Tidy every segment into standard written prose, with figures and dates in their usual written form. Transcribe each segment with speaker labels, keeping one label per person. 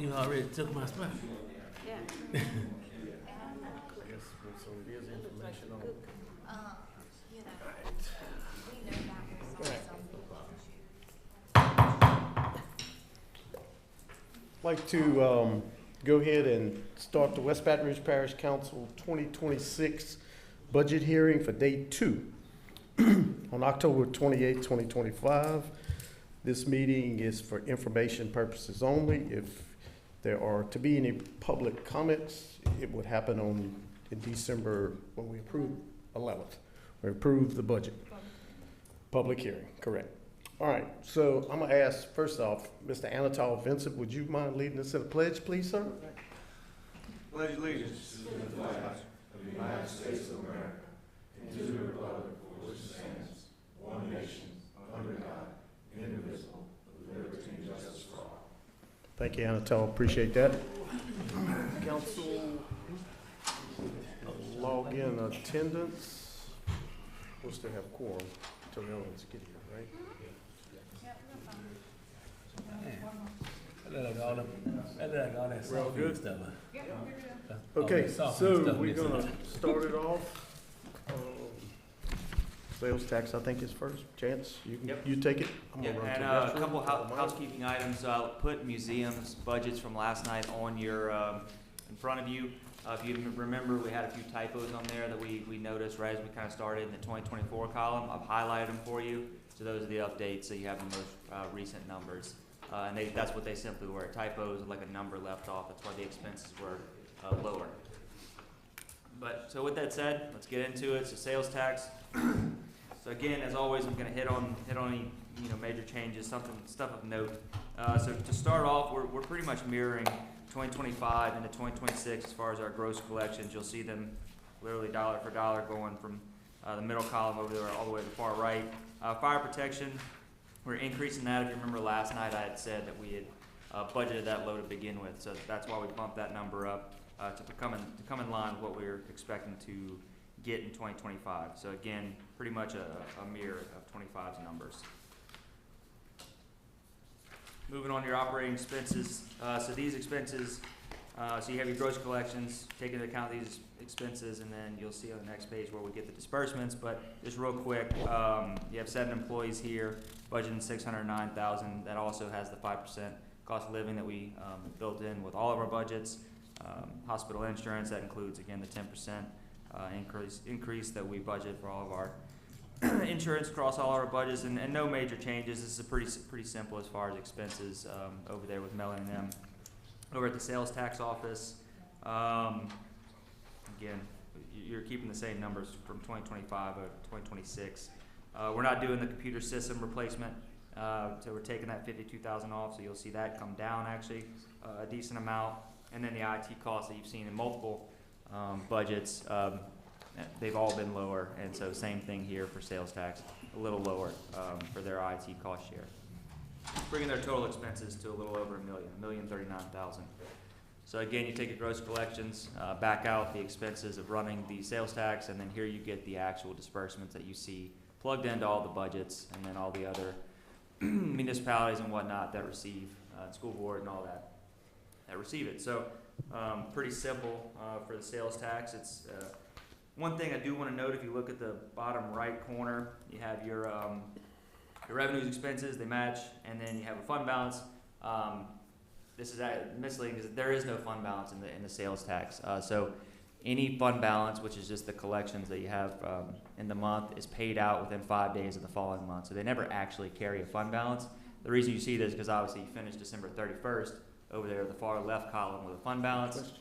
Speaker 1: You already took my spot.
Speaker 2: Yeah.
Speaker 3: Yes, so there's information on.
Speaker 2: You know, we know that was
Speaker 3: Right.
Speaker 2: some.
Speaker 3: I'd like to go ahead and start the West Baton Rouge Parish Council 2026 budget hearing for day 2 on October 28, 2025. This meeting is for information purposes only. If there are to be any public comments, it would happen in December when we approve 11th. We approve the budget. Public hearing, correct. All right, so I'm gonna ask, first off, Mr. Anatol Vincent, would you mind leading us in a pledge, please, sir?
Speaker 4: Pledge allegiance to the flag of the United States of America and to the republic for which it stands, one nation, under God, indivisible, with liberty and justice for all.
Speaker 3: Thank you, Anatol, appreciate that. Council, log in attendance. We'll still have quorum until the others get here, right?
Speaker 1: I look all that
Speaker 3: We're all
Speaker 1: soft
Speaker 3: good?
Speaker 1: stuff.
Speaker 3: Okay,
Speaker 1: Soft
Speaker 3: so
Speaker 1: stuff
Speaker 3: we're
Speaker 1: missing.
Speaker 3: gonna start it off. Sales tax, I think, is first. Chance,
Speaker 5: Yep.
Speaker 3: you take it. I'm
Speaker 5: Yeah,
Speaker 3: gonna run to
Speaker 5: and
Speaker 3: the
Speaker 5: a
Speaker 3: restroom.
Speaker 5: couple
Speaker 3: Follow mine.
Speaker 5: housekeeping items. Put museums budgets from last night on your in front of you. If you remember, we had a few typos on there that we noticed right as we kind of started in the 2024 column. I've highlighted them for you. So those are the updates. So you have the most recent numbers, and that's what they simply were. Typos, like a number left off. That's why the expenses were lower. But so with that said, let's get into it. So sales tax. So again, as always, I'm going to hit on any major changes, stuff of note. So to start off, we're pretty much mirroring 2025 into 2026 as far as our gross collections. You'll see them literally dollar for dollar going from the middle column over there all the way to the far right. Fire protection, we're increasing that. If you remember last night, I had said that we had budgeted that low to begin with, so that's why we bumped that number up to come in line with what we were expecting to get in 2025. So again, pretty much a mirror of 25's numbers. Moving on to your operating expenses. So these expenses, so you have your gross collections, take into account these expenses, and then you'll see on the next page where we get the disbursements. But just real quick, you have 7 employees here, budgeting $609,000. That also has the 5% cost of living that we built in with all of our budgets. Hospital insurance, that includes again the 10% increase that we budget for all of our insurance across all our budgets, and no major changes. This is pretty simple as far as expenses over there with Melanie and them. Over at the sales tax office, again, you're keeping the same numbers from 2025 to 2026. We're not doing the computer system replacement, so we're taking that $52,000 off, so you'll see that come down actually a decent amount. And then the IT costs that you've seen in multiple budgets, they've all been lower, and so same thing here for sales tax, a little lower for their IT cost share, bringing their total expenses to a little over $1,039,000. So again, you take your gross collections, back out the expenses of running the sales tax, and then here you get the actual disbursements that you see plugged into all the budgets, and then all the other municipalities and whatnot that receive, school board and all that receive it. So pretty simple for the sales tax. It's one thing I do want to note, if you look at the bottom right corner, you have your revenues, expenses, they match, and then you have a fund balance. This is misleading because there is no fund balance in the sales tax. So any fund balance, which is just the collections that you have in the month, is paid out within 5 days of the following month. So they never actually carry a fund balance. The reason you see this is because obviously you finished December 31st over there, the far left column with a fund balance.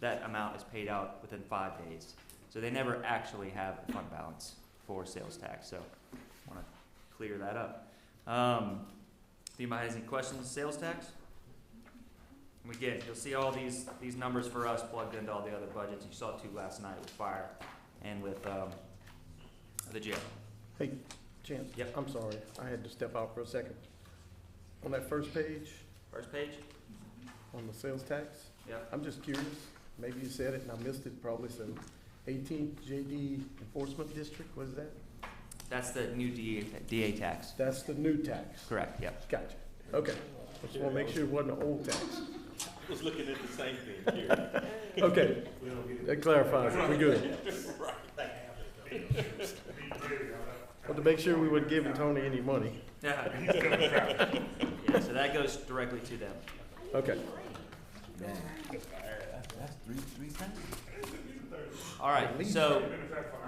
Speaker 5: That amount is paid out within 5 days. So they never actually have a fund balance for sales tax. So I want to clear that up. If anybody has any questions on sales tax? And again, you'll see all these numbers for us plugged into all the other budgets. You saw 2 last night with fire and with the jail.
Speaker 3: Hey, Chance.
Speaker 5: Yep.
Speaker 3: I'm sorry, I had to step out for a second. On that first page,
Speaker 5: First page?
Speaker 3: on the sales tax,
Speaker 5: Yep.
Speaker 3: I'm just curious, maybe you said it and I missed it, probably some 18th JD Enforcement District, what is that?
Speaker 5: That's the new DA tax.
Speaker 3: That's the new tax.
Speaker 5: Correct, yep.
Speaker 3: Gotcha. Okay. I just want to make sure it wasn't an old tax.
Speaker 1: was looking at the same thing here.
Speaker 3: Okay, that clarifies it, we good. Well, to make sure we wouldn't give Tony any money.
Speaker 5: Yeah, so that goes directly to them.
Speaker 3: Okay.
Speaker 1: That's three times.
Speaker 5: All right, so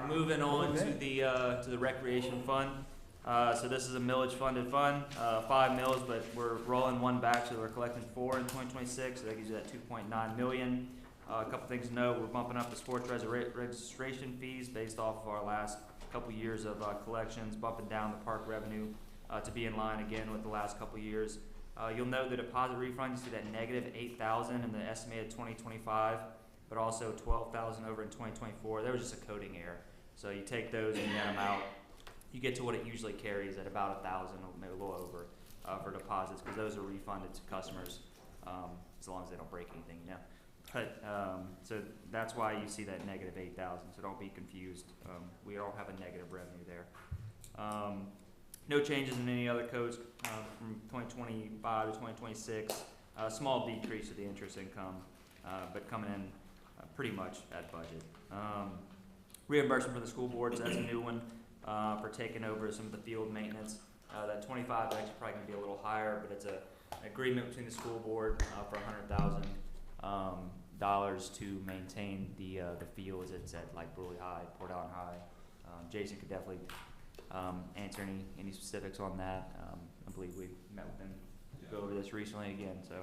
Speaker 5: moving on to the recreation fund. So this is a millage funded fund, 5 mills, but we're rolling one back, so we're collecting 4 in 2026. So that gives you that 2.9 million. A couple things to note: we're bumping up the sports registration fees based off of our last couple years of collections, bumping down the park revenue to be in line again with the last couple years. You'll note the deposit refund, you see that negative 8,000 in the estimated 2025, but also 12,000 over in 2024. There was just a coding error. So you take those and net them out, you get to what it usually carries at about 1,000, maybe a little over, for deposits, because those are refunded to customers as long as they don't break anything, you know. But so that's why you see that negative 8,000. So don't be confused. We don't have a negative revenue there. No changes in any other codes from 2025 to 2026. Small decrease of the interest income, but coming in pretty much at budget. Reimbursement for the school boards, that's a new one for taking over some of the field maintenance. That 25 is actually probably going to be a little higher, but it's an agreement between the school board for $100,000 to maintain the fields. It's at like Burley High, Port Allen High. Jason could definitely answer any specifics on that. I believe we met with him to go over this recently again. So.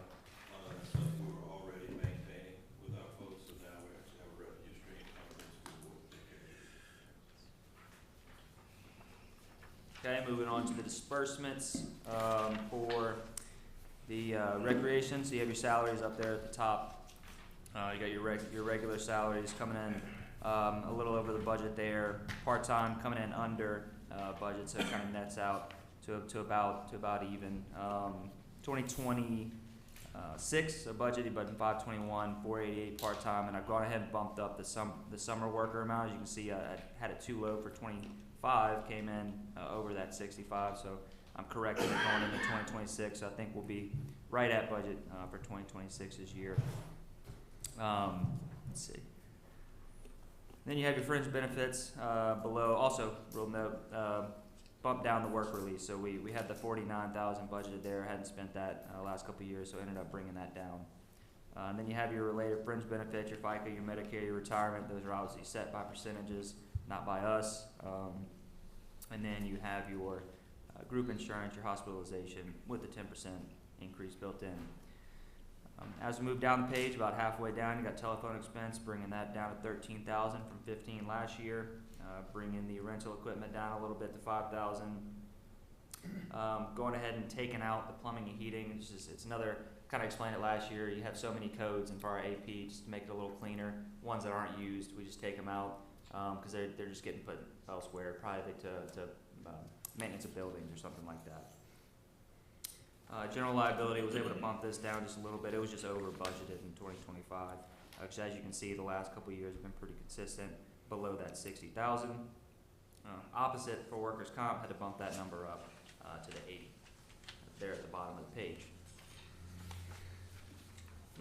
Speaker 4: Stuff we were already maintaining with our folks, so now we actually have a revenue stream coming from the school board.
Speaker 5: Okay, moving on to the disbursements for the recreation. So you have your salaries up there at the top. You got your regular salaries coming in a little over the budget there. Part-time coming in under budget, so it kind of nets out to about even. 2026 a budgeted budget 521, 488 part-time, and I've gone ahead and bumped up the summer worker amount. As you can see, I had it too low for 25, came in over that 65, so I'm correcting it going into 2026. So I think we'll be right at budget for 2026 this year. Let's see. Then you have your fringe benefits below. Also, real note, bump down the work release. So we had the 49,000 budgeted there. Hadn't spent that last couple of years, so ended up bringing that down. And then you have your related fringe benefits, your FICA, your Medicare, your retirement. Those are obviously set by percentages, not by us. And then you have your group insurance, your hospitalization with the 10% increase built in. As we move down the page, about halfway down, you got telephone expense, bringing that down to 13,000 from 15 last year. Bringing the rental equipment down a little bit to 5,000. Going ahead and taking out the plumbing and heating. It's another, kind of explained it last year. You have so many codes, and for our AP, just to make it a little cleaner. Ones that aren't used, we just take them out because they're just getting put elsewhere, probably to maintenance of buildings or something like that. General liability was able to bump this down just a little bit. It was just over budgeted in 2025. Which, as you can see, the last couple of years have been pretty consistent, below that 60,000. Opposite for workers' comp, had to bump that number up to the 80, there at the bottom of the page.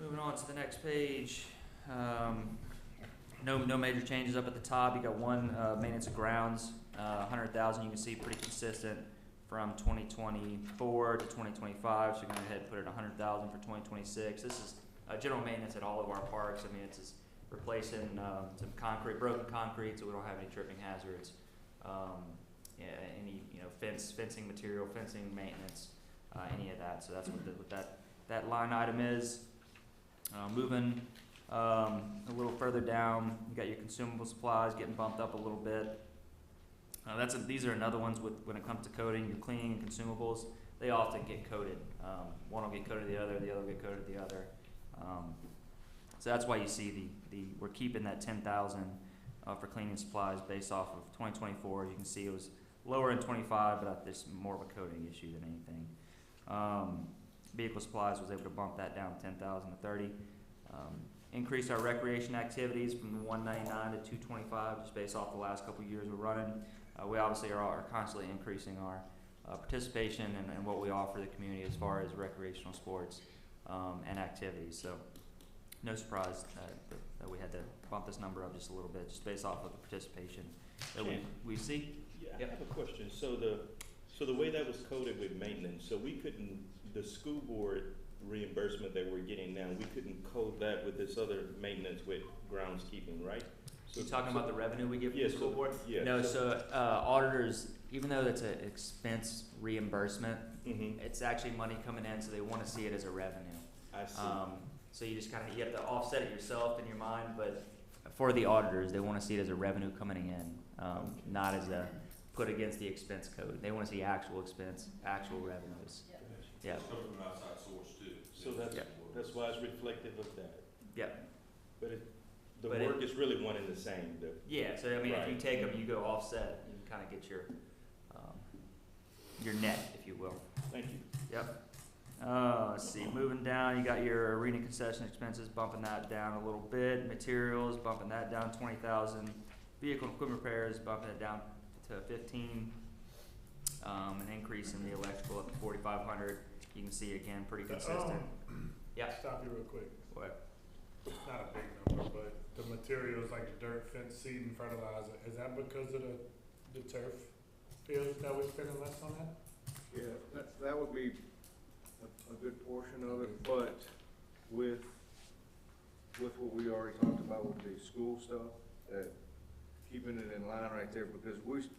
Speaker 5: Moving on to the next page. No major changes up at the top. You got one maintenance of grounds, 100,000. You can see pretty consistent from 2024 to 2025. So you're going to head put it 100,000 for 2026. This is general maintenance at all of our parks. I mean, it's just replacing some broken concrete, so we don't have any tripping hazards. Any fencing material, fencing maintenance, any of that. So that's what that line item is. Moving a little further down, you got your consumable supplies getting bumped up a little bit. These are another ones when it comes to coding. Your cleaning and consumables, they often get coded. One will get coded to the other will get coded to the other. So that's why you see we're keeping that 10,000 for cleaning supplies based off of 2024. You can see it was lower in 25, but there's more of a coding issue than anything. Vehicle supplies was able to bump that down 10,000 to 30. Increased our recreation activities from 199 to 225, just based off the last couple of years we're running. We obviously are constantly increasing our participation and what we offer the community as far as recreational sports. and activities. So no surprise that we had to bump this number up just a little bit, just based off of the participation that we see.
Speaker 1: Yeah, I
Speaker 5: Yep.
Speaker 1: have a question. So the way that was coded with maintenance, so we couldn't, the school board reimbursement that we're getting now, we couldn't code that with this other maintenance with groundskeeping, right? So
Speaker 5: You talking about the revenue we get from
Speaker 1: Yeah,
Speaker 5: the school
Speaker 1: so-
Speaker 5: board?
Speaker 1: yeah,
Speaker 5: No,
Speaker 1: so-
Speaker 5: so auditors, even though it's an expense reimbursement,
Speaker 1: Mhm.
Speaker 5: it's actually money coming in, so they want to see it as a revenue.
Speaker 1: I see.
Speaker 5: So you just kind of, you have to offset it yourself in your mind, but for the auditors, they want to see it as a revenue coming in, not as a put against the expense code. They want to see actual expense, actual revenues. Yeah,
Speaker 4: It's coming from an outside source too.
Speaker 1: So that's why it's reflective of that.
Speaker 5: yeah,
Speaker 1: But the
Speaker 5: But
Speaker 1: work is really one and the same.
Speaker 5: yeah. So I mean, if you
Speaker 1: Right.
Speaker 5: take them, you go offset, you kind of get your net, if you will.
Speaker 1: Thank you.
Speaker 5: Yep. Let's see, moving down, you got your arena concession expenses, bumping that down a little bit. Materials, bumping that down 20,000. Vehicle and equipment repairs, bumping it down to 15. An increase in the electrical up to 4,500. You can see again, pretty consistent. Yeah.
Speaker 6: Stop you real quick.
Speaker 5: What?
Speaker 6: It's not a big number, but the materials like the dirt, fence, seed, and fertilizer, is that because of the turf fields that we're spending less on that?
Speaker 4: Yeah, that would be a good portion of it, but with what we already talked about with the school stuff, that keeping it in line right there, because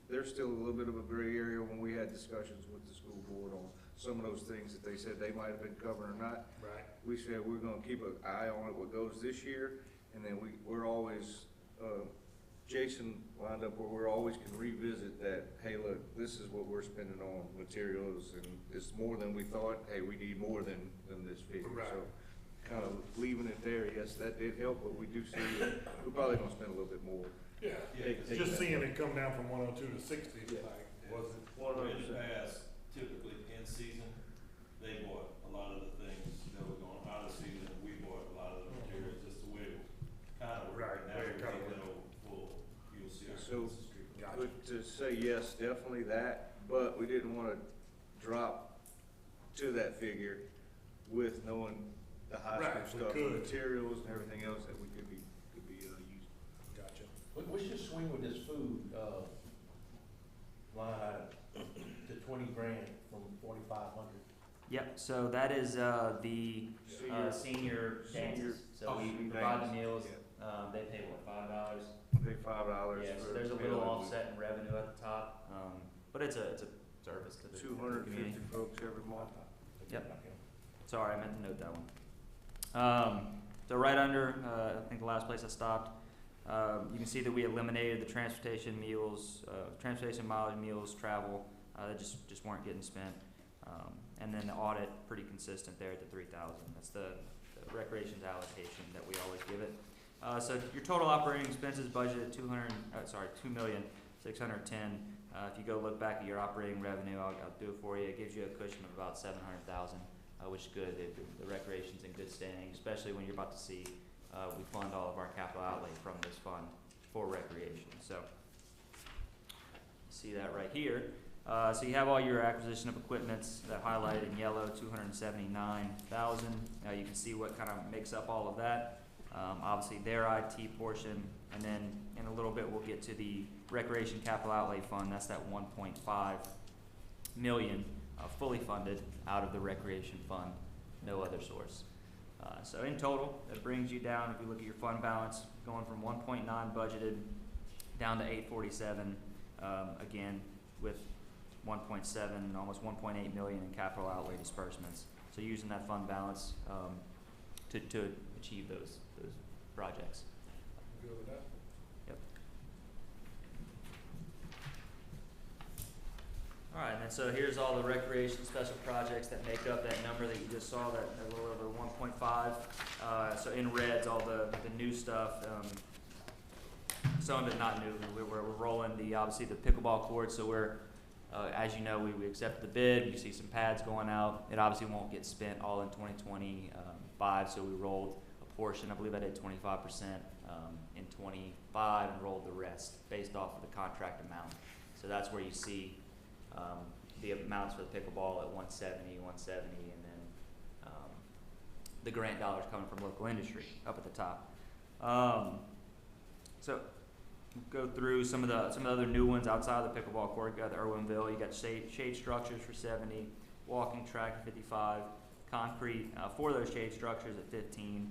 Speaker 4: there's still a little bit of a gray area when we had discussions with the school board on some of those things that they said they might have been covered or not.
Speaker 6: Right.
Speaker 4: We said we're gonna keep an eye on it, what goes this year, and then we're always, Jason lined up where we're always can revisit that, hey, look, this is what we're spending on materials, and it's more than we thought, hey, we need more than this figure,
Speaker 6: Right.
Speaker 4: so kind of leaving it there, yes, that did help, but we do see, we're probably gonna spend a little bit more.
Speaker 6: Yeah,
Speaker 4: Take
Speaker 6: just
Speaker 4: that.
Speaker 6: seeing it come down from 102 to 60,
Speaker 4: Yeah.
Speaker 6: like, was it?
Speaker 7: In the past, typically in season, they bought a lot of the things that were going out of season, we bought a lot of the materials, just the way it kind of
Speaker 6: Right,
Speaker 7: worked. Now
Speaker 6: way it
Speaker 7: we
Speaker 6: kinda
Speaker 7: take it over full, you'll see our
Speaker 4: So-
Speaker 7: expenses creep.
Speaker 6: Gotcha.
Speaker 4: But to say yes, definitely that, but we didn't wanna drop to that figure with knowing the high
Speaker 6: Right, we
Speaker 4: school stuff,
Speaker 6: could.
Speaker 4: materials and everything else that we could be using.
Speaker 6: Gotcha.
Speaker 8: What's your swing with this food, line item to 20 grand from 4,500?
Speaker 5: Yep. So that is the senior dances. So
Speaker 4: Oh,
Speaker 5: we
Speaker 4: senior
Speaker 5: provide the
Speaker 4: dance.
Speaker 5: meals. They pay what, $5?
Speaker 4: Pay $5
Speaker 5: Yeah.
Speaker 4: for.
Speaker 5: So there's a little offset in revenue at the top, but it's a service to the community.
Speaker 4: 250 folks every month.
Speaker 5: Yep. Sorry, I meant to note that one. So right under, I think the last place I stopped, you can see that we eliminated the transportation meals, transportation mileage, meals, travel, that just weren't getting spent. And then the audit, pretty consistent there at the 3,000. That's the recreations allocation that we always give it. So your total operating expenses budgeted $2,610,000. If you go look back at your operating revenue, I'll do it for you. It gives you a cushion of about $700,000, which is good. The recreation's in good standing, especially when you're about to see we fund all of our capital outlay from this fund for recreation. So see that right here. So you have all your acquisition of equipments that highlighted in yellow, $279,000. You can see what kind of makes up all of that. Obviously their IT portion, and then in a little bit we'll get to the recreation capital outlay fund. That's that 1.5 million fully funded out of the recreation fund, no other source. So in total, that brings you down, if you look at your fund balance, going from 1.9 budgeted down to 847, again with 1.7, almost 1.8 million in capital outlay disbursements. So using that fund balance to achieve those projects.
Speaker 6: Good with that?
Speaker 5: Yep. All right, and so here's all the recreation special projects that make up that number that you just saw, that a little over 1.5. So in red's all the new stuff. Some of it not new. We're rolling obviously the pickleball court. So we're, as you know, we accepted the bid. You see some pads going out. It obviously won't get spent all in 2025. So we rolled a portion. I believe I did 25% in 25 and rolled the rest based off of the contract amount. So that's where you see the amounts for the pickleball at 170, and then the grant dollars coming from local industry up at the top. So go through some of the other new ones outside of the pickleball court. You got the Irwinville, you got shade structures for 70, walking track at 55, concrete for those shade structures at 15,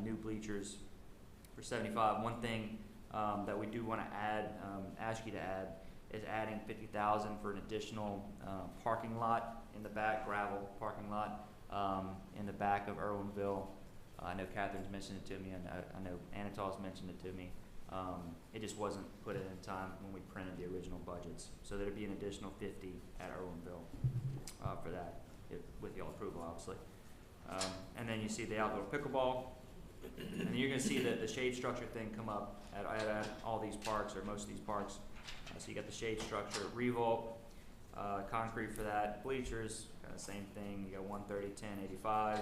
Speaker 5: new bleachers for 75. One thing that we do want to add, ask you to add, is adding 50,000 for an additional parking lot in the back, gravel parking lot in the back of Irwinville. I know Catherine's mentioned it to me, and I know Anatol's mentioned it to me. It just wasn't put in time when we printed the original budgets. So there'd be an additional 50 at Irwinville for that, with y'all approval, obviously. And then you see the outdoor pickleball. And then you're going to see the shade structure thing come up at all these parks, or most of these parks. So you got the shade structure, revolt, concrete for that, bleachers, kind of same thing. You got 130, 10, 85.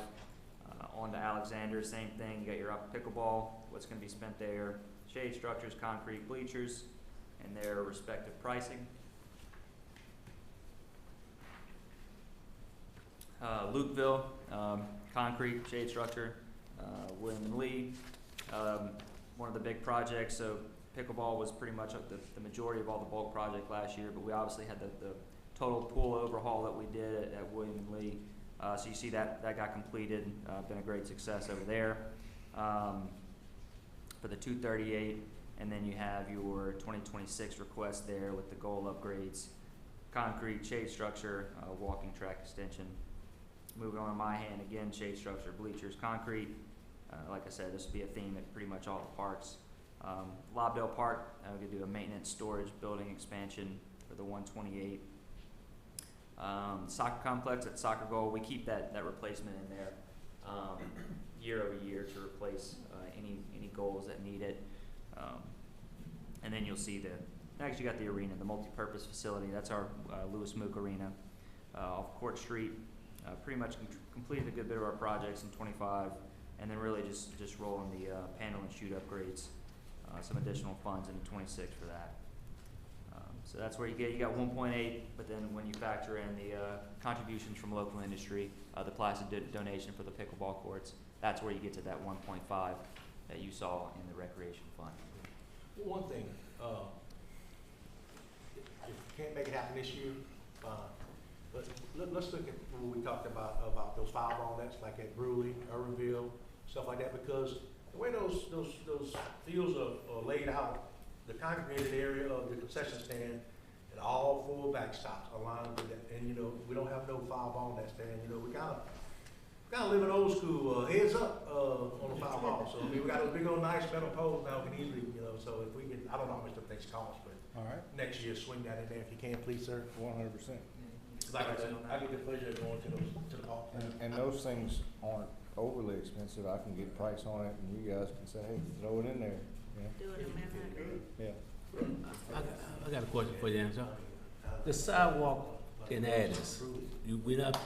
Speaker 5: On to Alexander, same thing. You got your up pickleball, what's going to be spent there, shade structures, concrete, bleachers, and their respective pricing. Lukeville, concrete, shade structure, William and Lee. One of the big projects, so pickleball was pretty much the majority of all the bulk project last year, but we obviously had the total pool overhaul that we did at William and Lee. So you see that got completed, been a great success over there. For the 238, and then you have your 2026 request there with the goal upgrades, concrete, shade structure, walking track extension. Moving on to my hand again, shade structure, bleachers, concrete. Like I said, this will be a theme at pretty much all the parks. Lobdell Park, we're gonna do a maintenance storage building expansion for the 128. Soccer complex at Soccer Goal, we keep that replacement in there year over year to replace any goals that need it. And then you'll see next you got the arena, the multi-purpose facility. That's our Lewis Mook Arena off Court Street. Pretty much completed a good bit of our projects in 25, and then really just rolling the panel and shoot upgrades, some additional funds in 26 for that. So that's where you got 1.8, but then when you factor in the contributions from local industry, the placid donation for the pickleball courts, that's where you get to that 1.5 that you saw in the recreation fund.
Speaker 8: One thing, if you can't make it happen this year, but let's look at what we talked about those five-ball nets like at Brewley, Irwinville, stuff like that, because the way those fields are laid out, the congregated area of the concession stand, and all four backstops aligned with that, and we don't have no five-ball nets there, and we gotta live in old school, heads up on the five-ball. So I mean, we got those big old nice metal poles now, we can easily, so if we can, I don't know how much the things cost, but
Speaker 4: All right,
Speaker 8: next year swing that in there if you can, please, sir.
Speaker 4: 100%.
Speaker 8: Like I said, I get the pleasure of going to the park.
Speaker 4: And those things aren't overly expensive. I can get a price on it, and you guys can say, hey, throw it in there.
Speaker 2: Do it in Manhattan.
Speaker 4: Yeah.
Speaker 9: I got a question for you, Angela. The sidewalk in Addis, we not,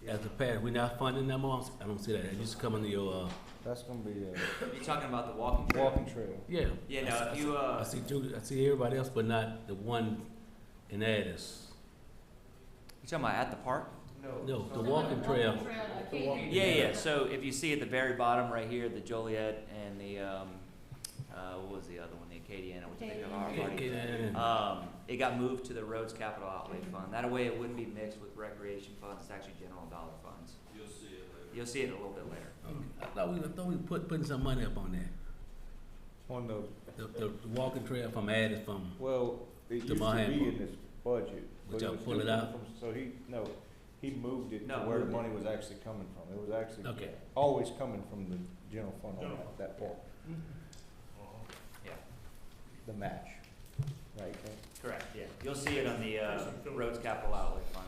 Speaker 9: as a parent, we're not funding them all? I don't see that. It used to come under your,
Speaker 4: That's gonna be
Speaker 5: You're talking about the walking
Speaker 4: a
Speaker 5: trail?
Speaker 4: walking trail.
Speaker 9: yeah.
Speaker 5: Yeah, no, if you,
Speaker 9: I see Judy, I see everybody else, but not the one in Addis.
Speaker 5: you talking about at the park?
Speaker 9: No, the walking trail.
Speaker 5: Yeah. So if you see at the very bottom right here, the Joliet and the, what was the other one? The Acadiana, which I think I've already. It got moved to the Roads Capital Outlay Fund. That way it wouldn't be mixed with recreation funds. It's actually general dollar funds.
Speaker 7: You'll see it later.
Speaker 5: You'll see it a little bit later.
Speaker 9: I thought we were putting some money up on that.
Speaker 4: On the,
Speaker 9: The walking trail from Addis from,
Speaker 4: well, it used to
Speaker 9: Mohan
Speaker 4: be
Speaker 9: book.
Speaker 4: in this budget.
Speaker 9: But
Speaker 4: it
Speaker 9: y'all
Speaker 4: was
Speaker 9: pull it
Speaker 4: still
Speaker 9: out?
Speaker 4: So he moved it to
Speaker 5: No,
Speaker 4: where the
Speaker 5: moved it.
Speaker 4: money was actually coming from. It was actually
Speaker 9: okay.
Speaker 4: always coming from the general fund on that part,
Speaker 5: Yeah.
Speaker 4: the match, right?
Speaker 5: Correct, yeah. You'll see it on the Roads Capital Outlay Fund.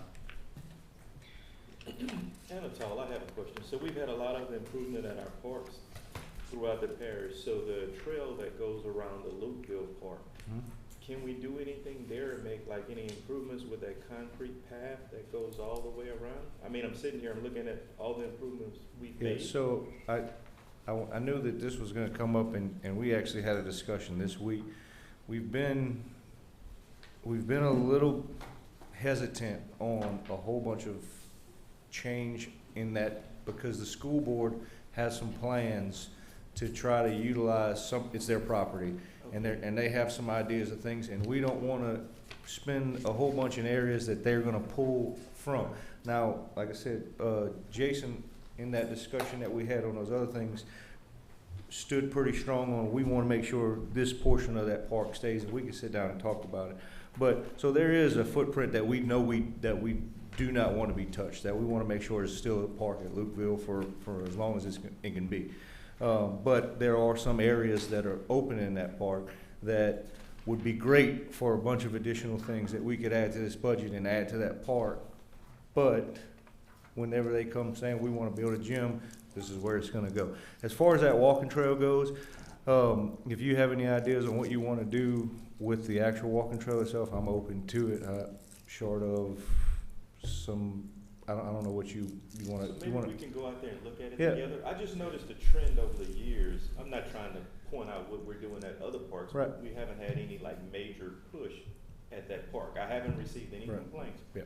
Speaker 1: Anatol, I have a question. So we've had a lot of improvement at our parks throughout the parish. So the trail that goes around the Lukeville Park, can we do anything there and make like any improvements with that concrete path that goes all the way around? I mean, I'm sitting here, I'm looking at all the improvements we've
Speaker 4: Yeah,
Speaker 1: made.
Speaker 4: so I knew that this was gonna come up, and we actually had a discussion this week. We've been a little hesitant on a whole bunch of change in that, because the school board has some plans to try to utilize it's their property, and they have some ideas of things, and we don't wanna spend a whole bunch in areas that they're gonna pull from. Now, like I said, Jason, in that discussion that we had on those other things, stood pretty strong on, we wanna make sure this portion of that park stays, and we can sit down and talk about it. But, so there is a footprint that we know that we do not want to be touched, that we want to make sure is still a park at Lukeville for as long as it can be. But there are some areas that are open in that park that would be great for a bunch of additional things that we could add to this budget and add to that park. But whenever they come saying we want to build a gym, this is where it's going to go. As far as that walking trail goes, if you have any ideas on what you want to do with the actual walking trail itself, I'm open to it, short of some, I don't know what you want to.
Speaker 1: So maybe we can go out there and look at it
Speaker 4: Yeah.
Speaker 1: together. I just noticed a trend over the years. I'm not trying to point out what we're doing at other parks,
Speaker 4: Right.
Speaker 1: but we haven't had any like major push at that park. I haven't received any
Speaker 4: Right.
Speaker 1: complaints.
Speaker 4: Yeah.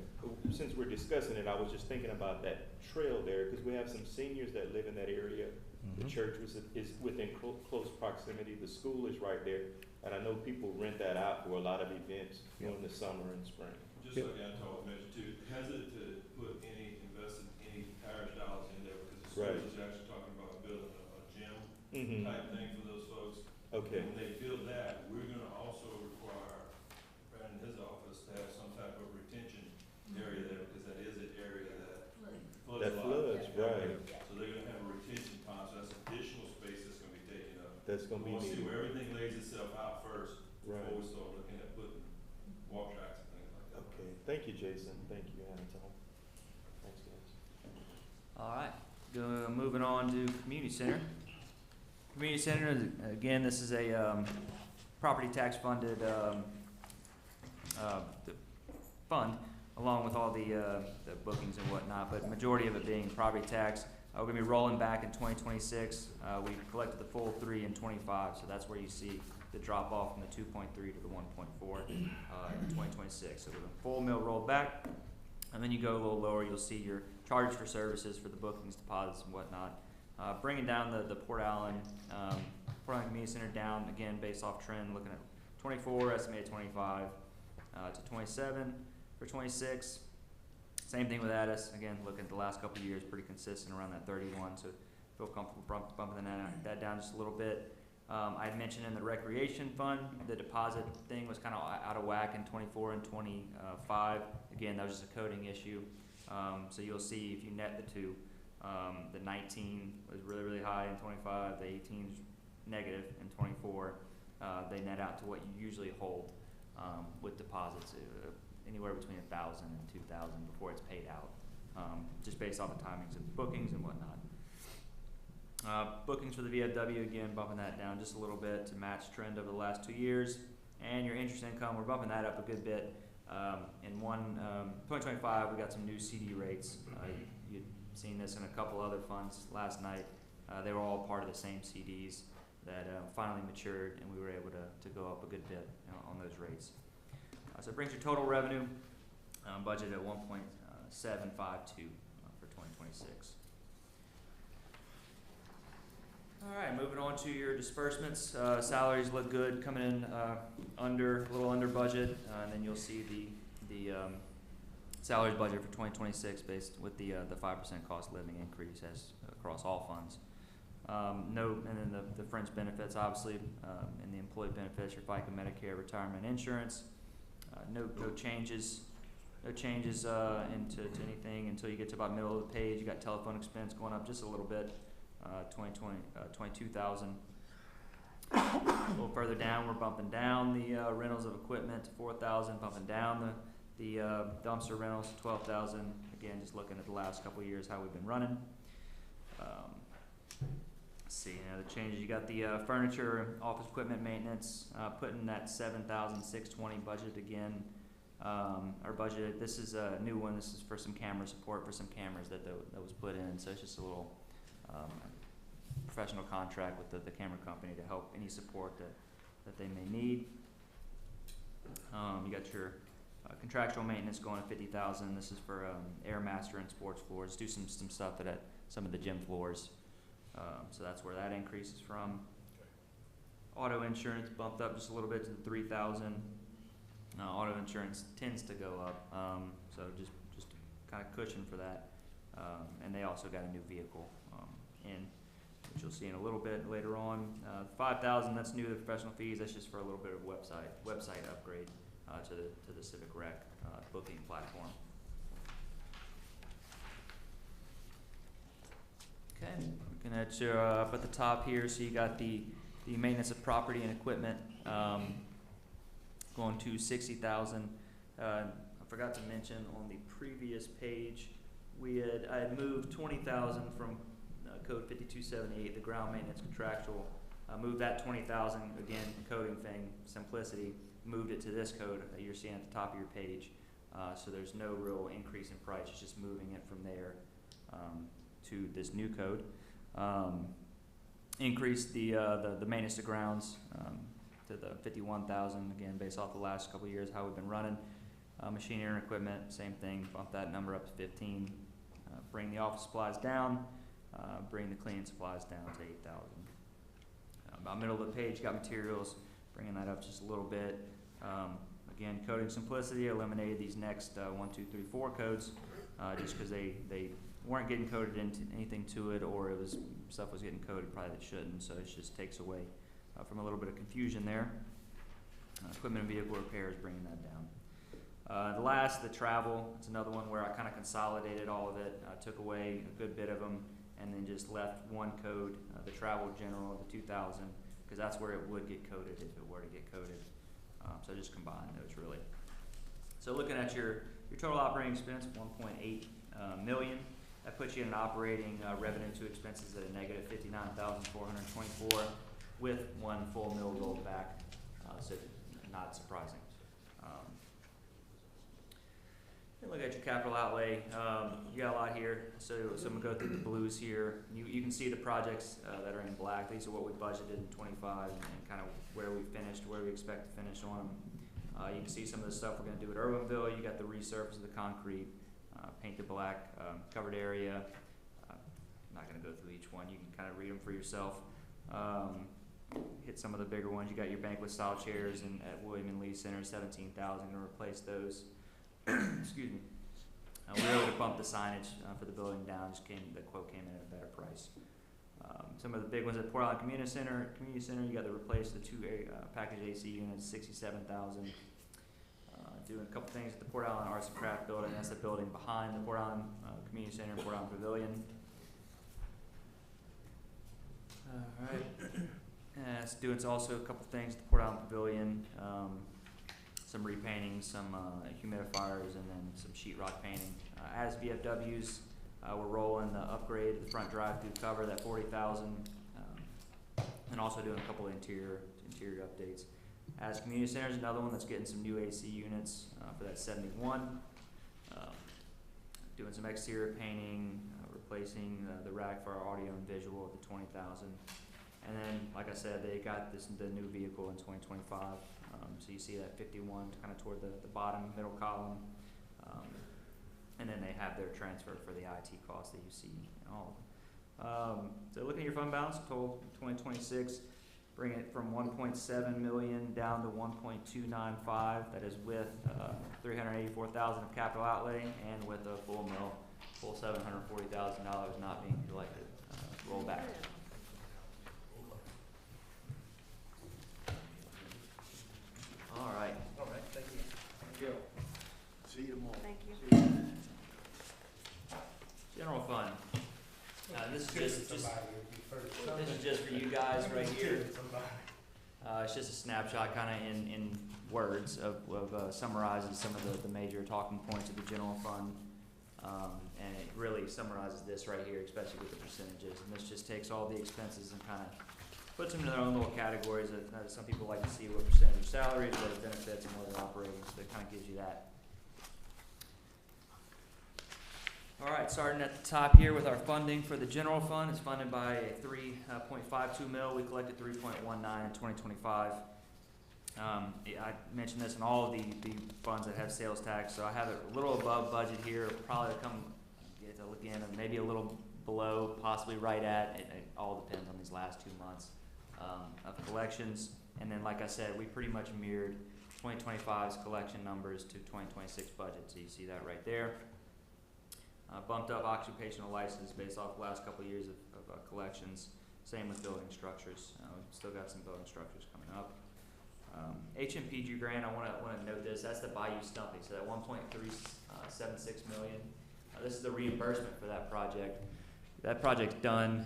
Speaker 1: Since we're discussing it, I was just thinking about that trail there, because we have some seniors that live in that area. The
Speaker 4: Mhm.
Speaker 1: church is within close proximity. The school is right there, and I know people rent that out for a lot of events during the summer and spring.
Speaker 7: Just
Speaker 4: Yeah.
Speaker 7: like I told Mitch too, hesitant to put invested any parish dollars in there because the school
Speaker 1: Right.
Speaker 7: is actually talking about building a gym
Speaker 1: Mm-hmm.
Speaker 7: type thing for those folks.
Speaker 1: Okay.
Speaker 7: When they build that, we're gonna also require, Brad in his office, to have some type of retention area there, because that is an area that floods
Speaker 1: That
Speaker 7: a lot.
Speaker 1: floods, right.
Speaker 7: So they're gonna have a retention pond, so that's additional space that's gonna be taken up.
Speaker 1: That's gonna
Speaker 7: We
Speaker 1: be
Speaker 7: wanna see
Speaker 1: neat.
Speaker 7: where everything lays itself out first,
Speaker 1: Right.
Speaker 7: before we start looking at putting walk tracks and things like that.
Speaker 1: Okay. Thank you, Jason. Thank you, Anatole. Thanks, guys.
Speaker 5: All right, moving on to community center. Community center, again, this is a property tax funded fund, along with all the bookings and whatnot, but majority of it being property tax. We're gonna be rolling back in 2026. We collected the full 3 in 25, so that's where you see the drop off from the 2.3 to the 1.4 in 2026. So with a full mill rolled back, and then you go a little lower, you'll see your charge for services for the bookings, deposits, and whatnot. Bringing down the Port Allen Community Center down, again, based off trend, looking at 24, estimated 25, to 27 for 26. Same thing with Addis, again, looking at the last couple of years, pretty consistent around that 31, so feel comfortable bumping that down just a little bit. I had mentioned in the recreation fund, the deposit thing was kind of out of whack in 24 and 25. Again, that was just a coding issue. So you'll see if you net the two, the 19 was really, really high in 25, the 18 is negative in 24. They net out to what you usually hold with deposits, anywhere between 1,000 and 2,000 before it's paid out, just based off the timings of bookings and whatnot. Bookings for the VFW, again, bumping that down just a little bit to match trend over the last 2 years. And your interest income, we're bumping that up a good bit. In 2025, we got some new CD rates. You'd seen this in a couple other funds last night. They were all part of the same CDs that finally matured, and we were able to go up a good bit on those rates. So it brings your total revenue budget at 1.752 for 2026. All right, moving on to your disbursements. Salaries look good, coming in a little under budget, and then you'll see the salaries budget for 2026 based with the 5% cost of living increase as across all funds. And then the fringe benefits, obviously, and the employee benefits, your FICA, Medicare, retirement, insurance. No changes. No changes into anything until you get to about middle of the page. You got telephone expense going up just a little bit. 22,000. A little further down, we're bumping down the rentals of equipment to 4,000, bumping down the dumpster rentals to 12,000. Again, just looking at the last couple of years how we've been running. Let's see, the changes. You got the furniture, office equipment maintenance, putting that 7,620 budget again. Our budget. This is a new one. This is for some camera support for some cameras that was put in. So it's just a little professional contract with the camera company to help any support that they may need. You got your contractual maintenance going to 50,000. This is for Airmaster and sports floors. Do some stuff at some of the gym floors. So that's where that increase is from. Auto insurance bumped up just a little bit to the 3,000. Auto insurance tends to go up, so just kind of cushion for that. And they also got a new vehicle in, which you'll see in a little bit later on. 5,000, that's new to the professional fees. That's just for a little bit of website upgrade to the Civic Rec booking platform. Okay, looking at your up at the top here, so you got the maintenance of property and equipment going to 60,000. I forgot to mention on the previous page, I had moved 20,000 from code 5278, the ground maintenance contractual. Moved that 20,000 again, coding thing, simplicity. Moved it to this code that you're seeing at the top of your page. So there's no real increase in price. It's just moving it from there to this new code. Increased the maintenance of grounds to the 51,000 again, based off the last couple of years how we've been running. Machinery and equipment, same thing. Bump that number up to 15. Bring the office supplies down. Bring the cleaning supplies down to 8,000. About middle of the page, got materials. Bringing that up just a little bit. Again, coding simplicity. Eliminated these next 1, 2, 3, 4 codes just because they weren't getting coded into anything to it, or it was stuff was getting coded probably that shouldn't. So it just takes away from a little bit of confusion there. Equipment and vehicle repairs, bringing that down. The travel, it's another one where I kind of consolidated all of it, took away a good bit of them, and then just left one code, the travel general, the 2,000, because that's where it would get coded if it were to get coded. So I just combined those really. So looking at your total operating expense, 1.8 million. That puts you in an operating revenue to expenses at a negative 59,424 with one full mill rolled back. So not surprising. Look at your capital outlay. You got a lot here, so I'm gonna go through the blues here. You can see the projects that are in black. These are what we budgeted in 25 and kind of where we finished, where we expect to finish on them. You can see some of the stuff we're gonna do at Irwinville. You got the resurface of the concrete, painted black, covered area. I'm not gonna go through each one. You can kind of read them for yourself. Hit some of the bigger ones. You got your banquet style chairs at William and Lee Center, 17,000 to replace those. Excuse me. We were able to bump the signage for the building down. The quote came in at a better price. Some of the big ones at Port Island Community Center, you got to replace the 2 package AC units, 67,000. Doing a couple things at the Port Island Arts and Craft building. That's the building behind the Port Island Community Center and Port Island Pavilion. All right. It's doing also a couple things at the Port Island Pavilion. Some repainting, some humidifiers, and then some sheetrock painting. As VFWs, we're rolling the upgrade to the front drive-through cover, that 40,000, and also doing a couple of interior updates. As community centers, another one that's getting some new AC units for that 71. Doing some exterior painting, replacing the rack for our audio and visual at the 20,000. And then, like I said, they got the new vehicle in 2025. So you see that 51 kind of toward the bottom middle column. And then they have their transfer for the IT costs that you see in all of them. So looking at your fund balance, total 2026, bring it from 1.7 million down to 1.295. That is with 384,000 of capital outlay and with a full $740,000 not being collected, roll back. All right, thank you. Thank you.
Speaker 4: See you tomorrow.
Speaker 2: Thank you.
Speaker 5: General fund. This is just for you guys right here. It's just a snapshot kind of in words of summarizes some of the major talking points of the general fund. And it really summarizes this right here, especially with the percentages. And this just takes all the expenses and kind of puts them in their own little categories. Some people like to see what percentage of salaries, what are benefits, and what are operating. So it kind of gives you that. All right, starting at the top here with our funding for the general fund. It's funded by a 3.52 mil. We collected 3.19 in 2025. I mentioned this in all of the funds that have sales tax, so I have it a little above budget here. Probably come again, maybe a little below, possibly right at, it all depends on these last 2 months, of collections. And then, like I said, we pretty much mirrored 2025's collection numbers to 2026 budget, so you see that right there. Bumped up occupational license based off the last couple of years of collections. Same with building structures. We've still got some building structures coming up. HMPG grant, I wanna note this, that's the Bayou Stumping, so that 1.376 million. This is the reimbursement for that project. That project's done,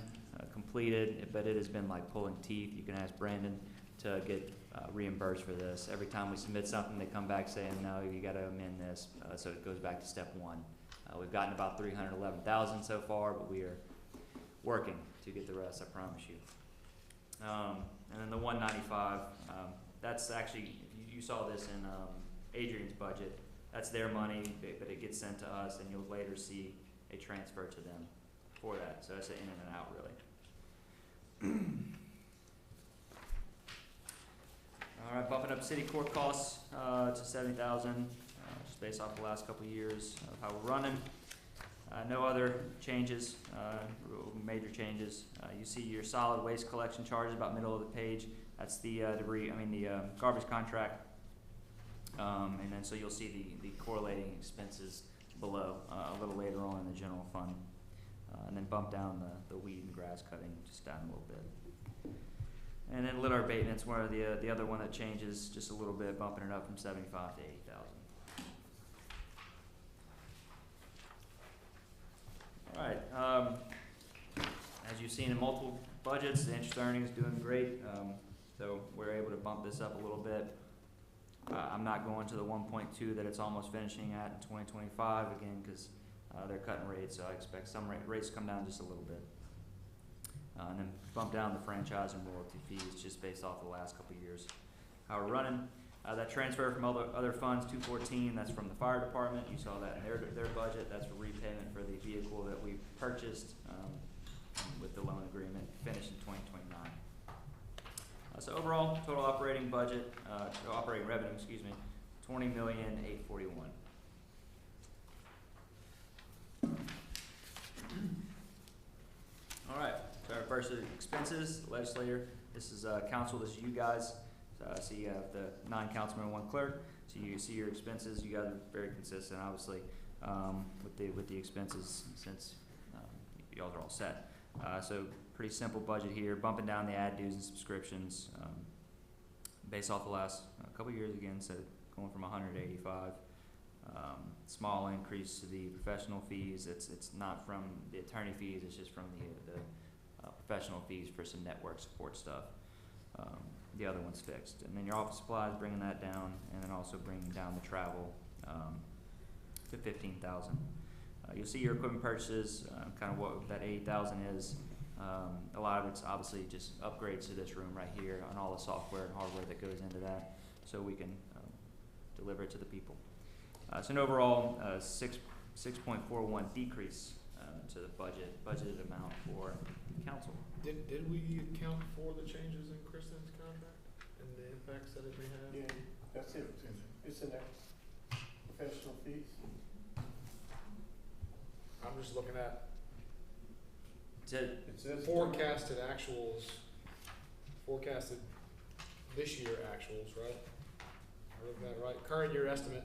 Speaker 5: completed, but it has been like pulling teeth. You can ask Brandon to get reimbursed for this. Every time we submit something, they come back saying, no, you gotta amend this, so it goes back to step one. We've gotten about 311,000 so far, but we are working to get the rest, I promise you. And then the 195, that's actually, you saw this in Adrian's budget. That's their money, but it gets sent to us, and you'll later see a transfer to them for that. So it's an in and out, really. All right, bumping up city court costs to 70,000, just based off the last couple of years of how we're running. No other changes, major changes. You see your solid waste collection charges about middle of the page. That's the garbage contract. And then so you'll see the correlating expenses below a little later on in the general fund. And then bump down the weed and grass cutting just down a little bit. And then litter abatement's one of the other one that changes just a little bit, bumping it up from 75 to 80,000. All right. As you've seen in multiple budgets, the interest earnings doing great. So we're able to bump this up a little bit. I'm not going to the 1.2 that it's almost finishing at in 2025 again, because they're cutting rates, so I expect some rates to come down just a little bit. And then bump down the franchise and royalty fees just based off the last couple of years. How we're running. That transfer from other funds, 214, that's from the fire department. You saw that in their budget. That's for repayment for the vehicle that we purchased with the loan agreement, finished in 2029. So overall, total operating budget, operating revenue, excuse me, $20,841,000. All right, so our first expenses, legislator. This is council, this is you guys. So you have the 9 councilmen and 1 clerk. So you see your expenses. You guys are very consistent, obviously, with the expenses since y'all are all set. So pretty simple budget here. Bumping down the ad dues and subscriptions based off the last couple of years again. So going from 100 to 85. Small increase to the professional fees. It's not from the attorney fees. It's just from the professional fees for some network support stuff. The other one's fixed. And then your office supplies, bringing that down, and then also bringing down the travel to 15,000. You'll see your equipment purchases, kind of what that 80,000 is. A lot of it's obviously just upgrades to this room right here on all the software and hardware that goes into that, so we can deliver it to the people. So an overall 6.41 decrease to the budgeted amount for council.
Speaker 10: Did we account for the changes in Kristen's contract and the impacts that it may have?
Speaker 3: Yeah, that's it. It's in there. Professional fees.
Speaker 10: I'm just looking at
Speaker 3: It says
Speaker 10: forecasted actuals, forecasted this year actuals, right? I read that right. Current year estimate,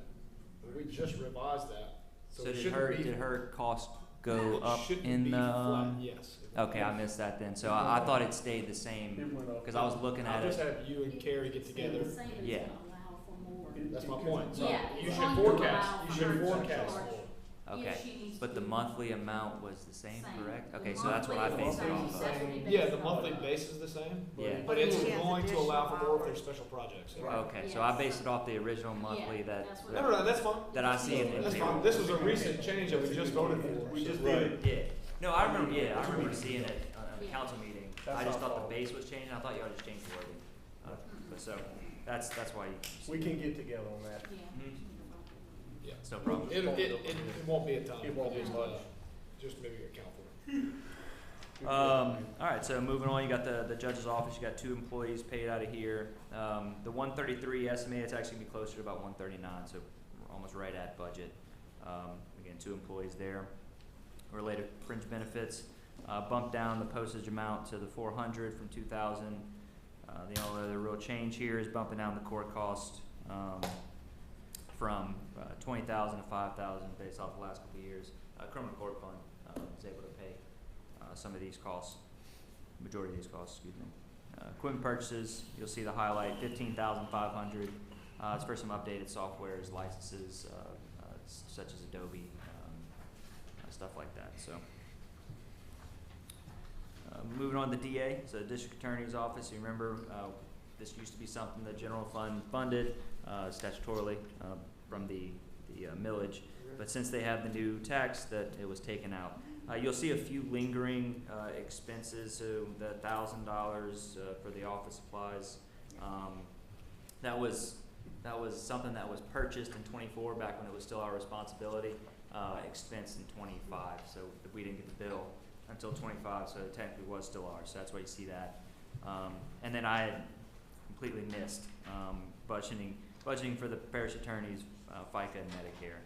Speaker 10: we just revised that.
Speaker 5: So
Speaker 10: it
Speaker 5: did
Speaker 10: shouldn't be-
Speaker 5: her cost go up
Speaker 10: shouldn't
Speaker 5: in
Speaker 10: be
Speaker 5: the?
Speaker 10: flat, yes.
Speaker 5: Okay, I missed that then. So I thought it stayed the
Speaker 3: It
Speaker 5: same
Speaker 3: went up.
Speaker 5: because I was looking at
Speaker 10: I'll just
Speaker 5: it.
Speaker 10: have you and Carrie get together.
Speaker 5: Yeah.
Speaker 10: That's my point.
Speaker 2: Yeah,
Speaker 10: You
Speaker 2: it's
Speaker 10: should
Speaker 2: going to
Speaker 10: forecast,
Speaker 2: allow
Speaker 10: you
Speaker 2: for
Speaker 10: should
Speaker 2: her to
Speaker 10: forecast
Speaker 2: charge.
Speaker 10: more.
Speaker 5: Okay, but the monthly amount was the same,
Speaker 2: Same.
Speaker 5: correct?
Speaker 2: The
Speaker 5: Okay, so that's what I
Speaker 2: monthly is
Speaker 5: based it
Speaker 2: the
Speaker 5: off
Speaker 2: same.
Speaker 5: of.
Speaker 2: That's what we based
Speaker 10: Yeah,
Speaker 2: it
Speaker 10: the
Speaker 2: off
Speaker 10: monthly
Speaker 2: of.
Speaker 10: base is the same,
Speaker 5: Yeah.
Speaker 10: but it's
Speaker 2: She has
Speaker 10: going to allow for more if
Speaker 2: additional
Speaker 10: there's special projects.
Speaker 5: Okay, so I based it off the original monthly
Speaker 2: Yeah,
Speaker 5: that.
Speaker 2: that's what-
Speaker 10: No, that's fine.
Speaker 5: That I see in
Speaker 10: That's
Speaker 5: payroll.
Speaker 10: fine. This was a recent change that we just voted for.
Speaker 3: We just
Speaker 10: So-
Speaker 3: did.
Speaker 5: Yeah, no, I remember seeing it on the
Speaker 2: Yeah.
Speaker 5: council meeting.
Speaker 3: That's
Speaker 5: I just
Speaker 3: our
Speaker 5: thought
Speaker 3: fault.
Speaker 5: the base was changing. I thought y'all just changed the wording. But so, that's why you.
Speaker 3: We can get together on that.
Speaker 2: Yeah.
Speaker 5: Mhm.
Speaker 10: Yeah.
Speaker 5: It's no problem.
Speaker 10: It won't be a ton.
Speaker 3: It won't be
Speaker 10: Just,
Speaker 3: much.
Speaker 10: Just maybe account for it.
Speaker 5: All right, so moving on, you got the judge's office, you got 2 employees paid out of here. The 133 estimated, it's actually gonna be closer to about 139, so we're almost right at budget. Again, 2 employees there. Related fringe benefits, Bumped down the postage amount to the 400 from 2,000. The only other real change here is bumping down the court cost from 20,000 to 5,000 based off the last couple of years. Criminal court fund is able to pay some of these costs, majority of these costs, excuse me. Equipment purchases, you'll see the highlight, 15,500. It's for some updated softwares, licenses, such as Adobe, stuff like that. So, moving on to the DA, so the District Attorney's Office. You remember, this used to be something that general fund funded statutorily from the millage, but since they have the new tax, that it was taken out. You'll see a few lingering expenses, so the $1,000 for the office supplies. That was something that was purchased in 24 back when it was still our responsibility, expensed in 25, so we didn't get the bill until 25, so it technically was still ours, so that's why you see that. And then I had completely missed budgeting for the parish attorneys, FICA and Medicare.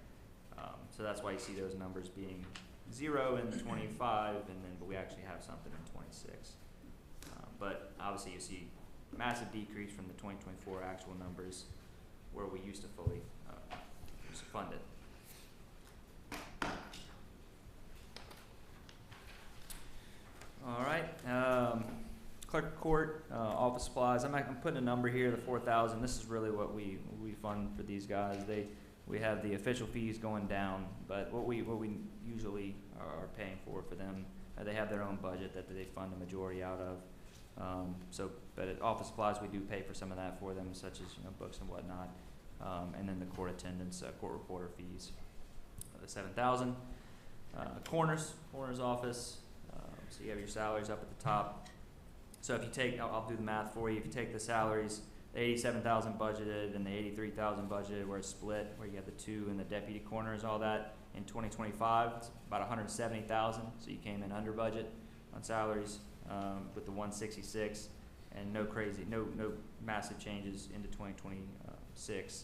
Speaker 5: So that's why you see those numbers being 0 in 25, but we actually have something in 26. But obviously you see massive decrease from the 2024 actual numbers where we used to fully fund it. All right, clerk of court, office supplies. I'm putting a number here, the 4,000. This is really what we fund for these guys. We have the official fees going down, but what we usually are paying for them, they have their own budget that they fund the majority out of. But at office supplies, we do pay for some of that for them, such as books and whatnot, and then the court attendance, court reporter fees, the 7,000. Coroner's office. So you have your salaries up at the top. So if you take, I'll do the math for you. If you take the salaries, the 87,000 budgeted and the 83,000 budgeted, where it's split, where you have the 2 and the deputy coroners, all that. In 2025, it's about 170,000. So you came in under budget on salaries with the 166, and no massive changes into 2026.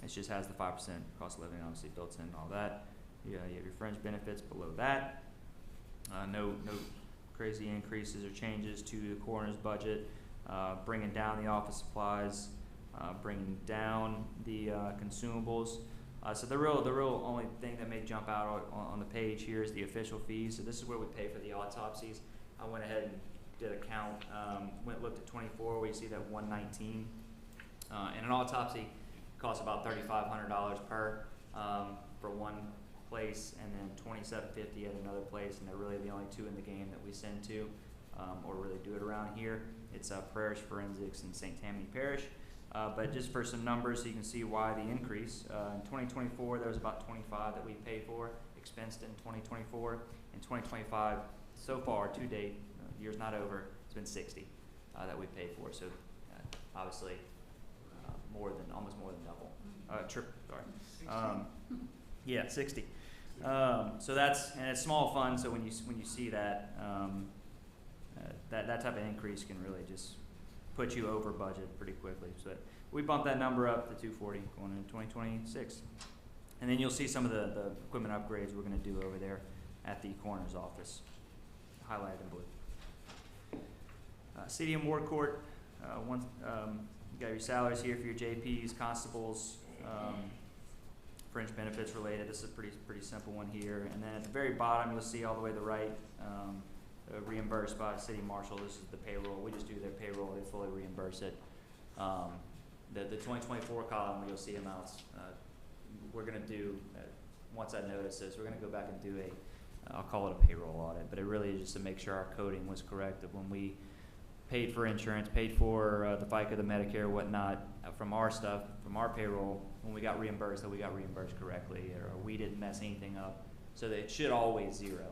Speaker 5: It just has the 5% cost of living obviously built in and all that. You have your fringe benefits below that. No crazy increases or changes to the coroner's budget. Bringing down the office supplies, bringing down the consumables. So the real only thing that may jump out on the page here is the official fees. So this is where we pay for the autopsies. I went ahead and did a count. Looked at 24, where you see that 119. And an autopsy costs about $3,500 per for one place, and then $2,750 at another place, and they're really the only two in the game that we send to, or really do it around here. It's Parish Forensics and St. Tammany Parish. But just for some numbers, so you can see why the increase. In 2024, there was about 25 that we paid for, expensed in 2024. In 2025, so far to date, the year's not over, it's been 60 that we paid for. So obviously, almost more than double. Triple, sorry. Yeah, 60. So and it's small fund. So when you see that, that type of increase can really just put you over budget pretty quickly. So we bumped that number up to 240 going into 2026, and then you'll see some of the equipment upgrades we're going to do over there at the coroner's office, highlighted in blue. City and Ward Court. You got your salaries here for your JPs, constables. Fringe benefits related. This is a pretty simple one here. And then at the very bottom, you'll see all the way to the right, reimbursed by the city marshal. This is the payroll. We just do their payroll. They fully reimburse it. The 2024 column, where you'll see amounts, we're going to do, once I notice this, we're going to go back and do I'll call it a payroll audit, but it really is just to make sure our coding was correct, that when we paid for insurance, paid for the FICA, the Medicare, whatnot, from our stuff, from our payroll, when we got reimbursed, that we got reimbursed correctly, or we didn't mess anything up. So that it should always zero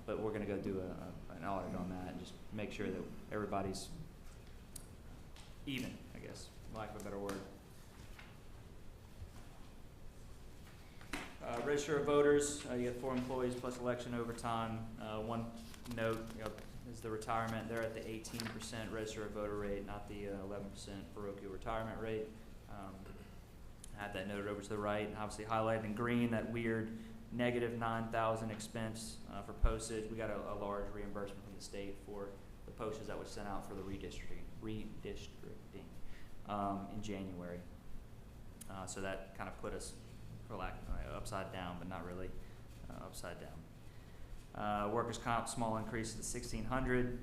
Speaker 5: but we're going to go do an audit on that and just make sure that everybody's even, I guess, for lack of a better word. Register of voters, you have 4 employees plus election overtime. One note, is the retirement. They're at the 18% register of voter rate, not the 11% parochial retirement rate. I have that noted over to the right. Obviously highlighted in green, that weird negative 9,000 expense for postage. We got a large reimbursement from the state for the postage that was sent out for the redistricting in January. So that kind of put us, for lack of upside down, but not really upside down. Workers' comp, small increase to 1,600.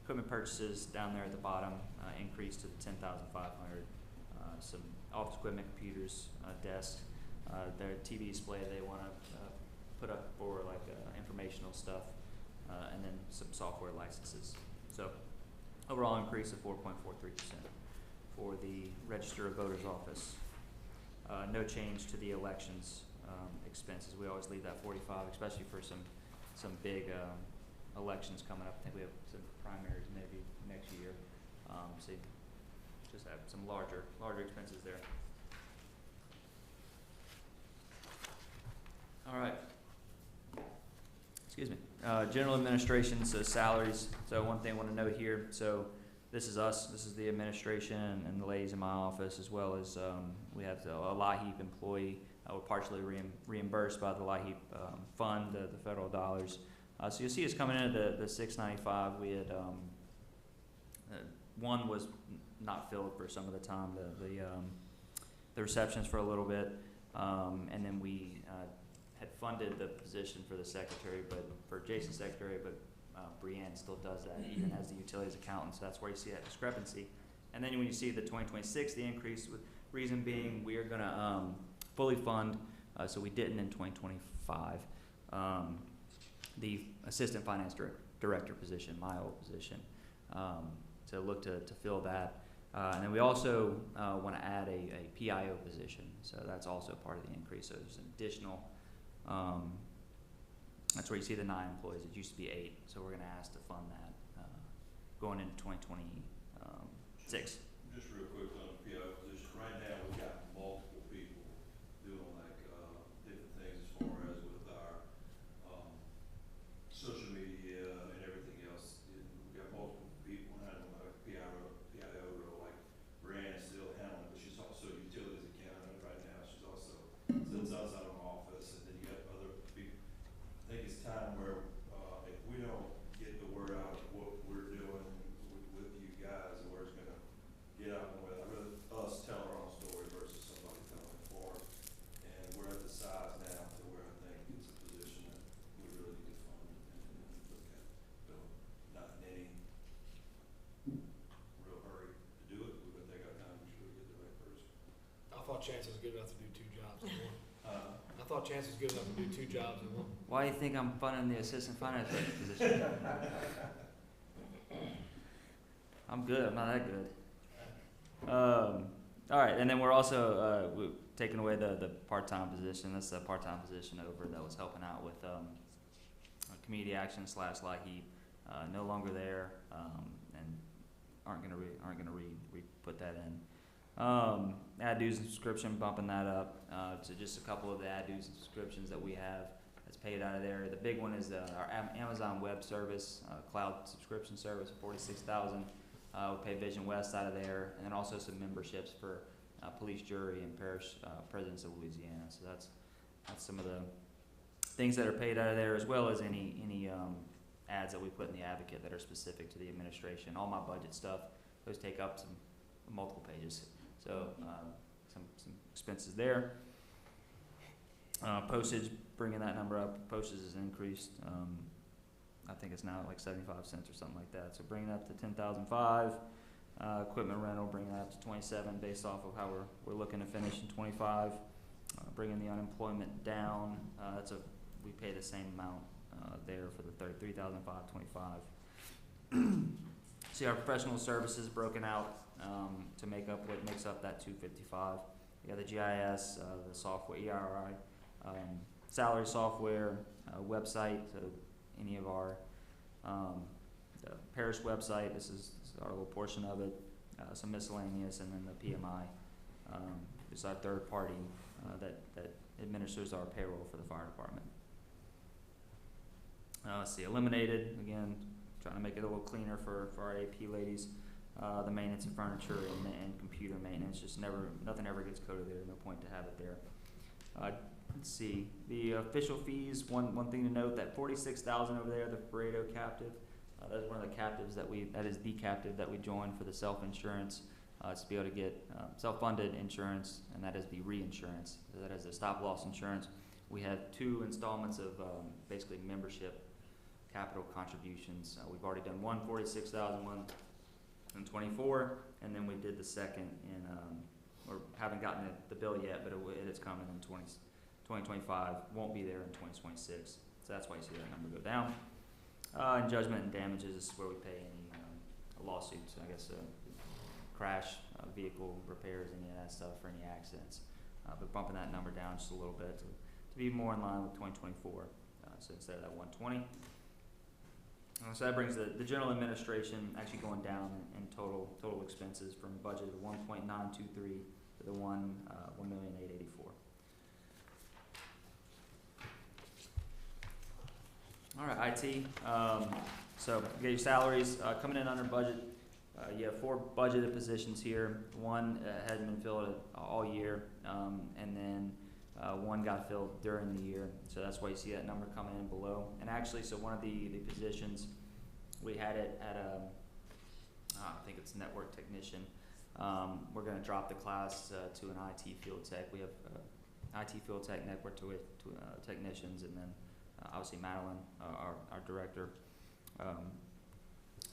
Speaker 5: Equipment purchases down there at the bottom increased to 10,500. Some office equipment, computers, desks, their TV display they want to put up for like informational stuff, and then some software licenses. So overall increase of 4.43% for the Register of Voters office. No change to the elections expenses. We always leave that 45, especially for some big elections coming up. I think we have some primaries maybe next year. So you just have some larger expenses there. All right. Excuse me. General administration, so salaries. So one thing I want to note here. So this is us. This is the administration and the ladies in my office, as well as we have a LIHEAP employee. We're partially reimbursed by the LIHEAP fund, the federal dollars. So you'll see us coming in at the 695. We had one was not filled for some of the time, the receptionist for a little bit, and then we had funded the position for the secretary, but for Jason's secretary, but Brianne still does that even as the utilities accountant. So that's where you see that discrepancy. And then when you see the 2026, the increase, with reason being we are going to fully fund, so we didn't in 2025, the assistant finance director position, my old position, to look to fill that. And then we also want to add a PIO position, so that's also part of the increase. So there's an additional, that's where you see the 9 employees. It used to be 8, so we're going to ask to fund that going into 2026.
Speaker 7: Just real quick on the PIO position, right now we've got multiple people doing like different things as far as with our social media and everything else. We've got multiple people handling like PIO role, like Brianne is still handling, but she's also utilities accountant right now. She's also sits outside of my office, and then you got other people. I think it's time where if we don't get the word out of what we're doing with you guys, where it's gonna get out and I'd rather us tell our own story versus somebody telling it for us. And we're at the size now to where I think it's a position that we really need to fund and look at. So not in any real hurry to do it. We're gonna take our time to make sure we get the right person.
Speaker 10: I thought Chance was good enough to do 2 jobs in one. I thought Chance was good enough to do 2 jobs in one.
Speaker 5: Why do you think I'm funding the assistant finance director position? I'm good. I'm not that good. All right, and then we're also we're taking away the part-time position. That's the part-time position over that was helping out with community action / LIHEAP. No longer there, and aren't gonna put that in. Ad dues and subscription, bumping that up to just a couple of the ad dues and subscriptions that we have that's paid out of there. The big one is our Amazon Web Service cloud subscription service, $46,000. We pay Vision West out of there, and then also some memberships for police, jury, and parish presidents of Louisiana. So that's some of the things that are paid out of there, as well as any ads that we put in the Advocate that are specific to the administration. All my budget stuff, those take up some multiple pages. So some expenses there. Postage, bringing that number up. Postage has increased. I think it's now like 75 cents or something like that. So bringing it up to 10,005. Equipment rental, bringing that up to 27 based off of how we're looking to finish in 25. Bringing the unemployment down. We pay the same amount there for the 3,525. See our professional services broken out to make up what makes up that 255. You got the GIS, the software, ERI, salary software, website, so any of our the parish website. This is our little portion of it. Some miscellaneous, and then the PMI. It's our third party that administers our payroll for the fire department. Let's see, eliminated, again, trying to make it a little cleaner for our AP ladies. The maintenance of furniture and computer maintenance, nothing ever gets coded there, no point to have it there. let's see, the official fees, one thing to note, that 46,000 over there, the Pareto captive, that's one of the captives that is the captive that we joined for the self-insurance, to be able to get self-funded insurance, and that is the reinsurance. So that is the stop-loss insurance. We have 2 installments of basically membership capital contributions. We've already done one 46,000 one in 24, and then we did the second in, or haven't gotten the bill yet, but it is coming in 2025. Won't be there in 2026. So that's why you see that number go down. And judgment and damages is where we pay any lawsuits, I guess, crash, vehicle repairs, any of that stuff for any accidents. But bumping that number down just a little bit to be more in line with 2024. So instead of that 120. So that brings the general administration actually going down in total expenses from a budget of 1.923 to the 1,884,000. All right, IT. So you get your salaries coming in under budget. You have 4 budgeted positions here. One hadn't been filled all year, and then one got filled during the year. So that's why you see that number coming in below. And actually, so one of the positions, we had it at I think it's network technician. We're going to drop the class to an IT field tech. We have IT field tech, network technicians, and then obviously Madeline, our director.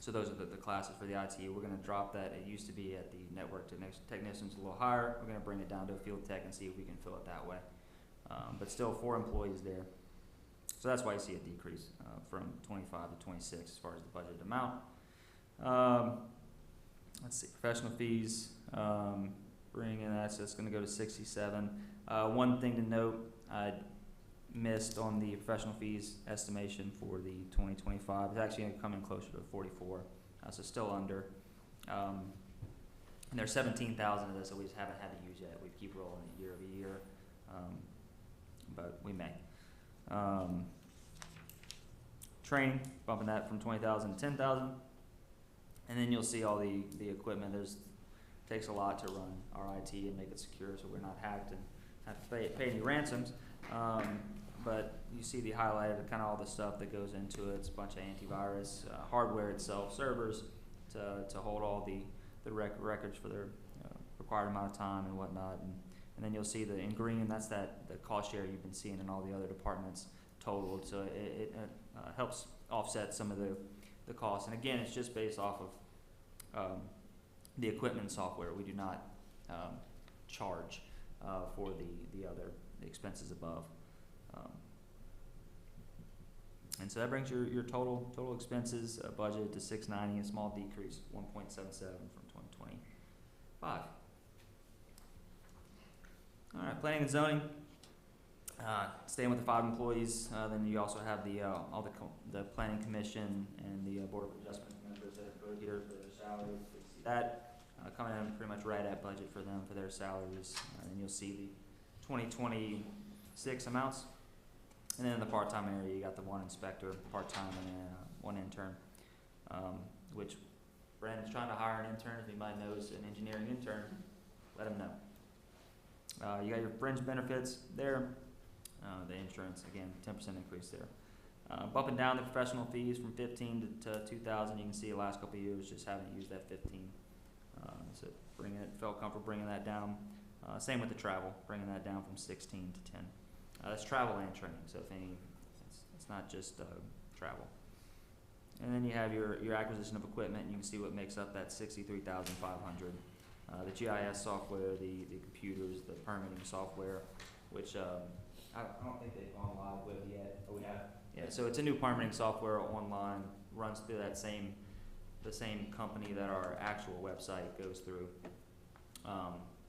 Speaker 5: So those are the classes for the IT. We're going to drop that. It used to be at the network technicians a little higher. We're going to bring it down to a field tech and see if we can fill it that way. But still 4 employees there. So that's why you see a decrease from 25 to 26 as far as the budget amount. Let's see, professional fees, bringing in that, so it's going to go to 67. One thing to note, I missed on the professional fees estimation for the 2025. It's actually going to come in closer to 44, so still under. And there's 17,000 of this that we just haven't had to use yet. We keep rolling it year over year, but we may. Training, bumping that from 20,000 to 10,000. And then you'll see all the equipment. Takes a lot to run our IT and make it secure so we're not hacked and have to pay any ransoms. But you see the highlighted kind of all the stuff that goes into it. It's a bunch of antivirus, hardware itself, servers to hold all the records for their required amount of time and whatnot. And then you'll see in green, that's the cost share you've been seeing in all the other departments totaled. So it helps offset some of the costs. And again, it's just based off of the equipment and software. We do not charge for the other expenses above. And so that brings your total expenses budget to 690, a small decrease, 1.77 from 2025. All right, planning and zoning. Staying with the 5 employees, then you also have all the planning commission and the board of adjustment members that are here for their salaries. See that coming in pretty much right at budget for them for their salaries. And you'll see the 2026 amounts. And then in the part-time area, you got the 1 inspector, part-time, and 1 intern, which Brandon's trying to hire an intern. If anybody knows an engineering intern, let him know. You got your fringe benefits there. The insurance, again, 10% increase there. Bumping down the professional fees from 15 to 2,000. You can see the last couple of years just haven't used that 15. So felt comfortable bringing that down. Same with the travel, bringing that down from 16 to 10. That's travel and training, so it's not just travel. And then you have your acquisition of equipment, and you can see what makes up that 63,500. The GIS software, the computers, the permitting software, which I don't think they've gone live with yet. Oh, we have? Yeah, so it's a new permitting software online, runs through the same company that our actual website goes through,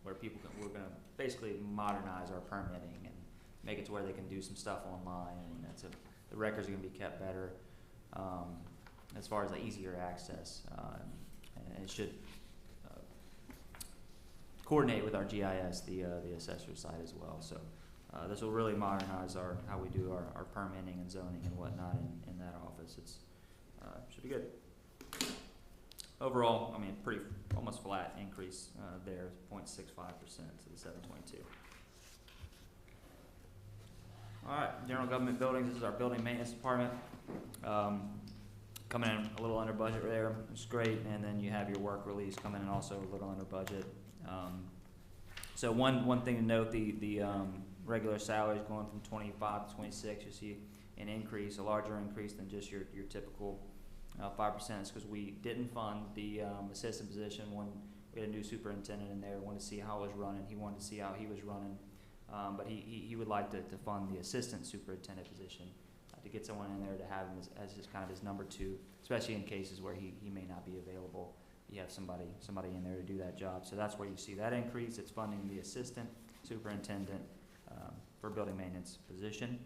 Speaker 5: where we're going to basically modernize our permitting and make it to where they can do some stuff online, and the records are going to be kept better as far as easier access, and it should coordinate with our GIS, the assessor side as well. So this will really modernize how we do our permitting and zoning and whatnot in that office. It's should be good. Overall, I mean, pretty almost flat increase there, 0.65% to the 722. All right, general government buildings, this is our building maintenance department. Coming in a little under budget there, which is great, and then you have your work release coming in also a little under budget. So one thing to note, the regular salaries going from 25 to 26, you see an increase, a larger increase than just your typical 5%. It's because we didn't fund the assistant position when we had a new superintendent in there, wanted to see how it was running, he wanted to see how he was running. But he would like to fund the assistant superintendent position to get someone in there to have him as his kind of his number two, especially in cases where he may not be available. You have somebody in there to do that job. So that's where you see that increase. It's funding the assistant superintendent for building maintenance position.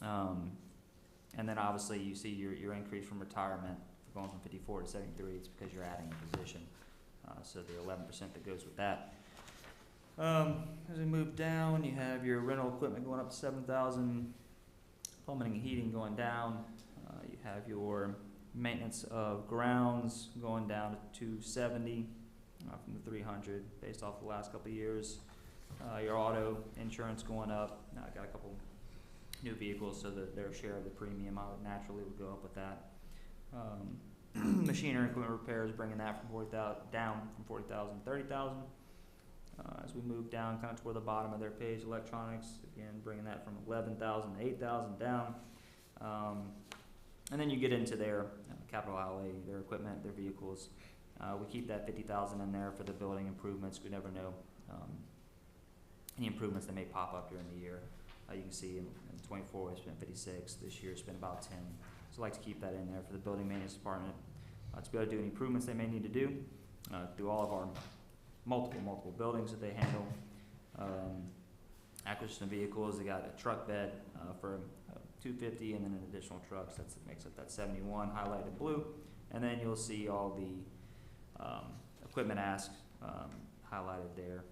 Speaker 5: And then obviously you see your increase from retirement going from 54 to 73. It's because you're adding a position. So the 11% that goes with that. As we move down, you have your rental equipment going up to 7,000, plumbing and heating going down. You have your maintenance of grounds going down to 270 from the 300 based off the last couple of years. Your auto insurance going up. Now I got a couple new vehicles, so that their share of the premium naturally would go up with that. Machinery and equipment repairs, bringing that from 40,000 down from 40,000 to 30,000. As we move down kind of toward the bottom of their page, electronics, again, bringing that from 11,000 to 8,000 down. And then you get into their capital outlay, their equipment, their vehicles. We keep that 50,000 in there for the building improvements. We never know any improvements that may pop up during the year. You can see in 24 we spent 56. This year spent about 10. So I like to keep that in there for the building maintenance department to be able to do any improvements they may need to do through all of our multiple buildings that they handle. Acquisition of vehicles, they got a truck bed for 250, and then an additional trucks. That makes up that 71 highlighted in blue. And then you'll see all the equipment asks highlighted there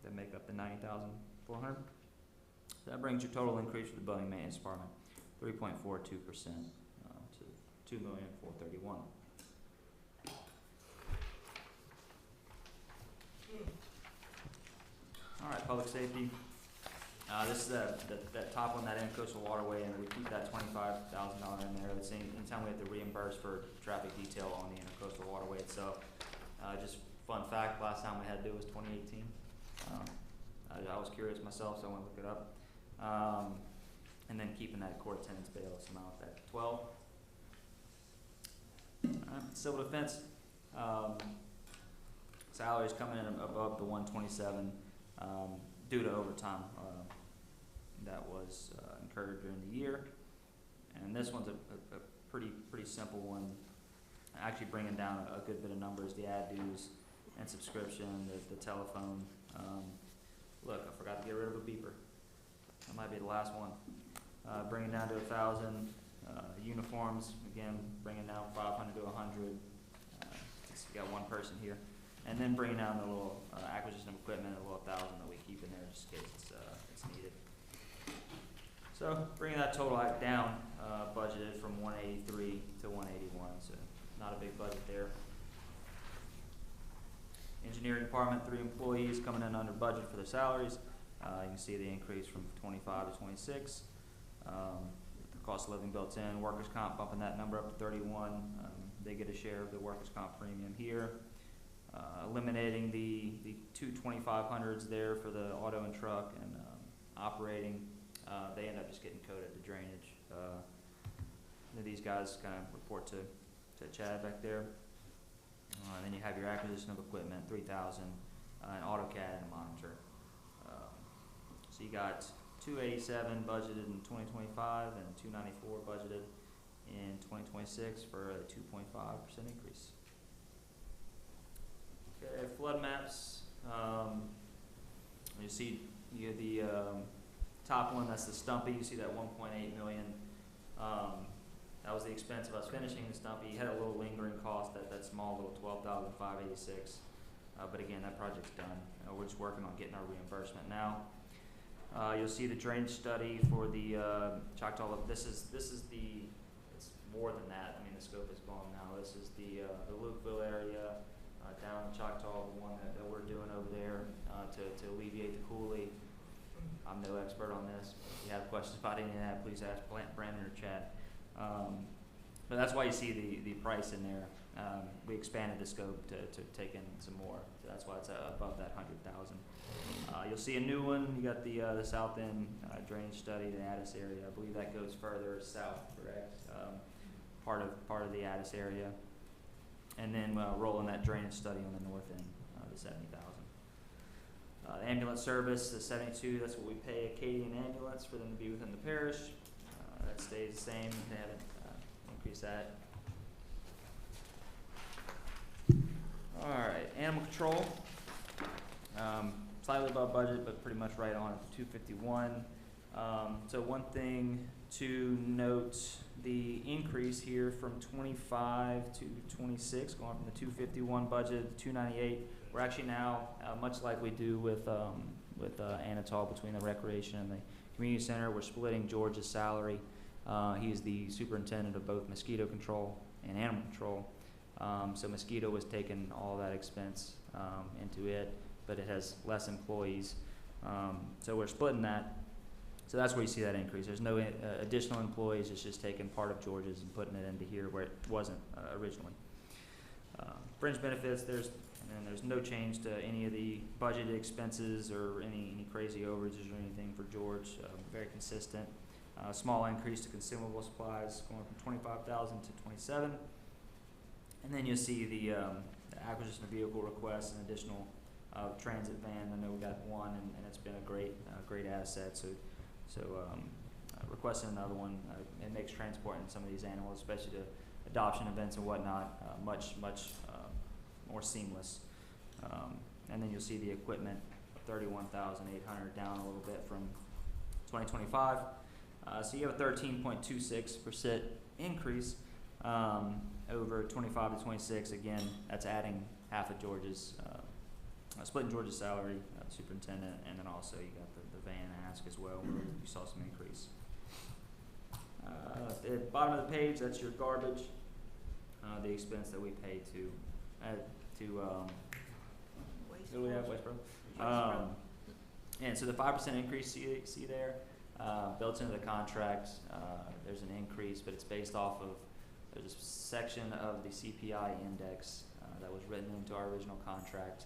Speaker 5: that make up the 90,400. So that brings your total increase for the building maintenance department 3.42% to 2,431,000. All right, public safety. This is that top one, that intercoastal waterway, and we keep that $25,000 in there. It's anytime we have to reimburse for traffic detail on the intercoastal waterway itself. Just fun fact, last time we had to do it was 2018. I was curious myself, so I went to look it up. And then keeping that court attendance bailiffs amount at 12. Civil defense. Salaries coming in above the 127 due to overtime that was incurred during the year. And this one's a pretty simple one. Actually bringing down a good bit of numbers, the ad dues and subscription, the telephone. Look, I forgot to get rid of a beeper. That might be the last one. Bringing down to 1,000. Uniforms, again, bringing down 500 to 100. We got one person here. And then bringing down the little acquisition of equipment, a little 1,000 that we keep in there just in case it's needed. So bringing that total down, budgeted from 183 to 181, so not a big budget there. Engineering department, 3 employees coming in under budget for their salaries. You can see the increase from 25 to 26. The cost of living built in, workers' comp bumping that number up to 31. They get a share of the workers' comp premium here. Eliminating the 2 2500s there for the auto and truck and operating. They end up just getting coded to drainage. These guys kind of report to Chad back there. And then you have your acquisition of equipment, 3,000, an AutoCAD and a monitor. So you got 287 budgeted in 2025 and 294 budgeted in 2026 for a 2.5% increase. Okay, flood maps. You see the top one, that's the Stumpy. You see that 1.8 million. That was the expense of us finishing the Stumpy. You had a little lingering cost, that small little 12,586. But again, that project's done. We're just working on getting our reimbursement now. You'll see the drainage study for the Choctaw. This is it's more than that. I mean, the scope is gone now. This is the Lukeville area, down in Choctaw, the one that we're doing over there to alleviate the coulee. I'm no expert on this. If you have questions about any of that, please ask Brandon or Chad. But that's why you see the price in there. We expanded the scope to take in some more, so that's why it's above that 100,000. You'll see a new one. You got the south end drainage study, the Addis area. I believe that goes further south, correct? Part of the Addis area, and then rolling that drainage study on the north end, the 70,000. The ambulance service, the 72. That's what we pay Acadian Ambulance for them to be within the parish. That stays the same. They haven't increased that. All right, animal control. Slightly above budget, but pretty much right on at 251. So one thing to note, the increase here from 25 to 26, going from the 251 budget to 298. We're actually now, much like we do with Anatol between the recreation and the community center, we're splitting George's salary. He's the superintendent of both mosquito control and animal control. So mosquito was taking all that expense into it, but it has less employees. So we're splitting that. So that's where you see that increase. There's no additional employees. It's just taking part of George's and putting it into here where it wasn't originally. Fringe benefits, there's no change to any of the budgeted expenses or any crazy overages or anything for George. Very consistent. Small increase to consumable supplies going from 25,000 to 27. And then you'll see the acquisition of vehicle requests and additional transit van. I know we got one, and it's been a great asset. So requesting another one, it makes transporting some of these animals, especially to adoption events and whatnot, much more seamless. And then you'll see the equipment, 31,800, down a little bit from 2025. So you have a 13.26% increase over 25 to 26. Again, that's adding half of George's, splitting George's salary, superintendent, and then also you got the van ask as well, where you saw some increase. At the bottom of the page, that's your garbage, the expense that we pay to what do we have, Westboro? And so the 5% increase you see there, built into the contract, there's an increase, but it's based off of, there's a section of the CPI index that was written into our original contract,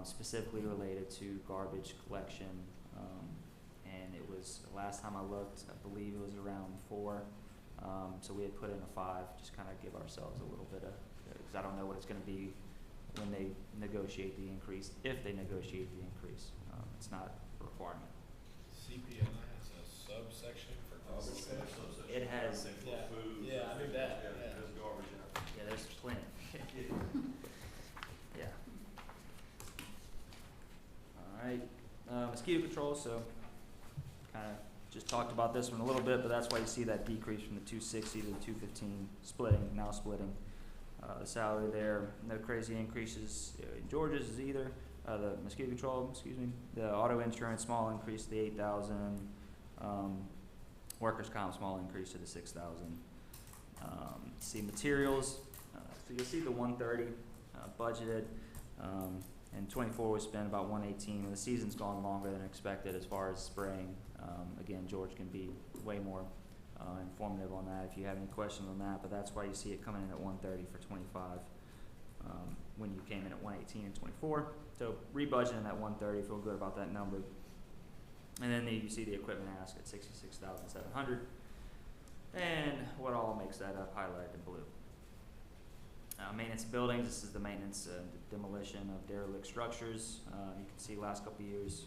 Speaker 5: specifically related to garbage collection, and it was, last time I looked, I believe it was around 4, so we had put in a 5, just kind of give ourselves a little bit of, because I don't know what it's going to be when they negotiate the increase, if they negotiate the increase. It's not a requirement.
Speaker 10: CPI has a subsection for garbage collection.
Speaker 5: It has,
Speaker 7: Food.
Speaker 10: Yeah, I knew that, yeah.
Speaker 7: There's garbage out.
Speaker 5: yeah, there's plenty. Yeah. All right, mosquito control, so kind of just talked about this one a little bit, but that's why you see that decrease from the 260 to the 215, now splitting. The salary there, no crazy increases in George's either. The mosquito control, the auto insurance, small increase to the 8,000. Workers' comp, small increase to the 6,000. See materials, so you'll see the 130 budgeted. In 24 we spent about 118. When the season's gone longer than expected as far as spraying. Again, George can be way more informative on that if you have any questions on that, but that's why you see it coming in at 130 for 25 when you came in at 118 and 24. So rebudgeting that 130, feel good about that number. And then you see the equipment ask at 66,700, and what all makes that up, highlighted in blue. Maintenance of buildings, this is the maintenance demolition of derelict structures. You can see last couple of years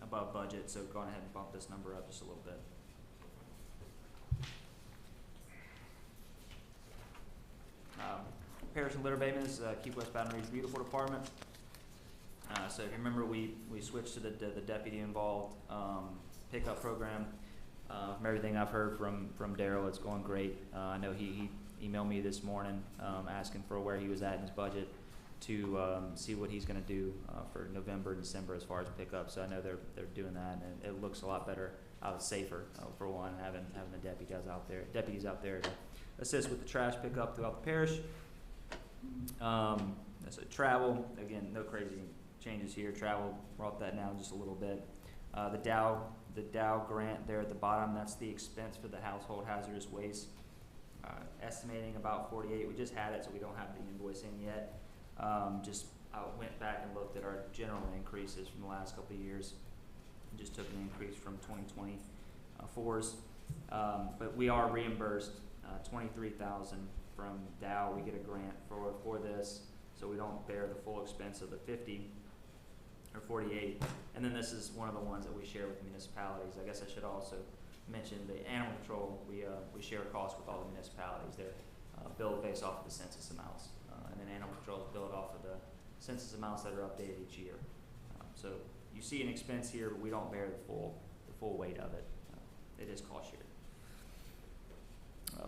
Speaker 5: above budget, so go ahead and bump this number up just a little bit. Parish and litter abatements, Keep West Baton Rouge beautiful department. So if you remember, we switched to the deputy involved pickup program. From everything I've heard from Daryl, it's going great. I know he emailed me this morning asking for where he was at in his budget to see what he's going to do for November and December as far as pickup. So I know they're doing that, and it looks a lot better, safer for one, having the deputies out there to assist with the trash pickup throughout the parish. So travel, again, no crazy changes here. Travel brought that down just a little bit. The Dow grant there at the bottom, that's the expense for the household hazardous waste. Estimating about 48, we just had it, so we don't have the invoice in yet. I went back and looked at our general increases from the last couple of years. Just took an increase from 2024's. But we are reimbursed $23,000 from Dow. We get a grant for this, so we don't bear the full expense of the 50 or 48. And then this is one of the ones that we share with municipalities. I guess I should also mention the animal control. We share costs with all the municipalities. They're billed based off of the census amounts, and then animal control is billed off of the census amounts that are updated each year. So you see an expense here, but we don't bear the full weight of it. It is cost shared.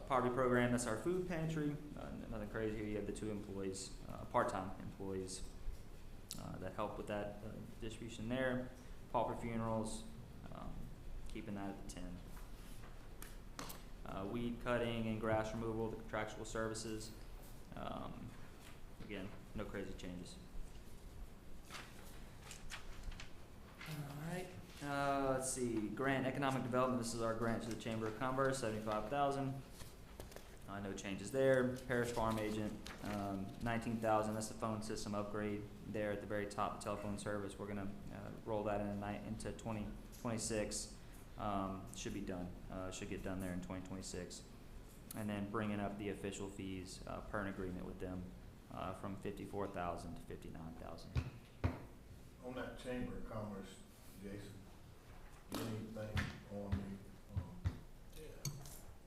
Speaker 5: Poverty program, that's our food pantry. Nothing crazy here. You have the 2 employees, part-time employees that help with that distribution there. Pauper funerals, keeping that at the 10. Weed cutting and grass removal, the contractual services. Again, no crazy changes. All right. Let's see. Grant economic development. This is our grant to the Chamber of Commerce, $75,000. No changes there. Parish farm agent, $19,000. That's the phone system upgrade there at the very top. The telephone service. We're gonna roll that into 2026. Should be done. Should get done there in 2026. And then bringing up the official fees per an agreement with them from $54,000 to $59,000.
Speaker 4: On that Chamber of Commerce, Jason,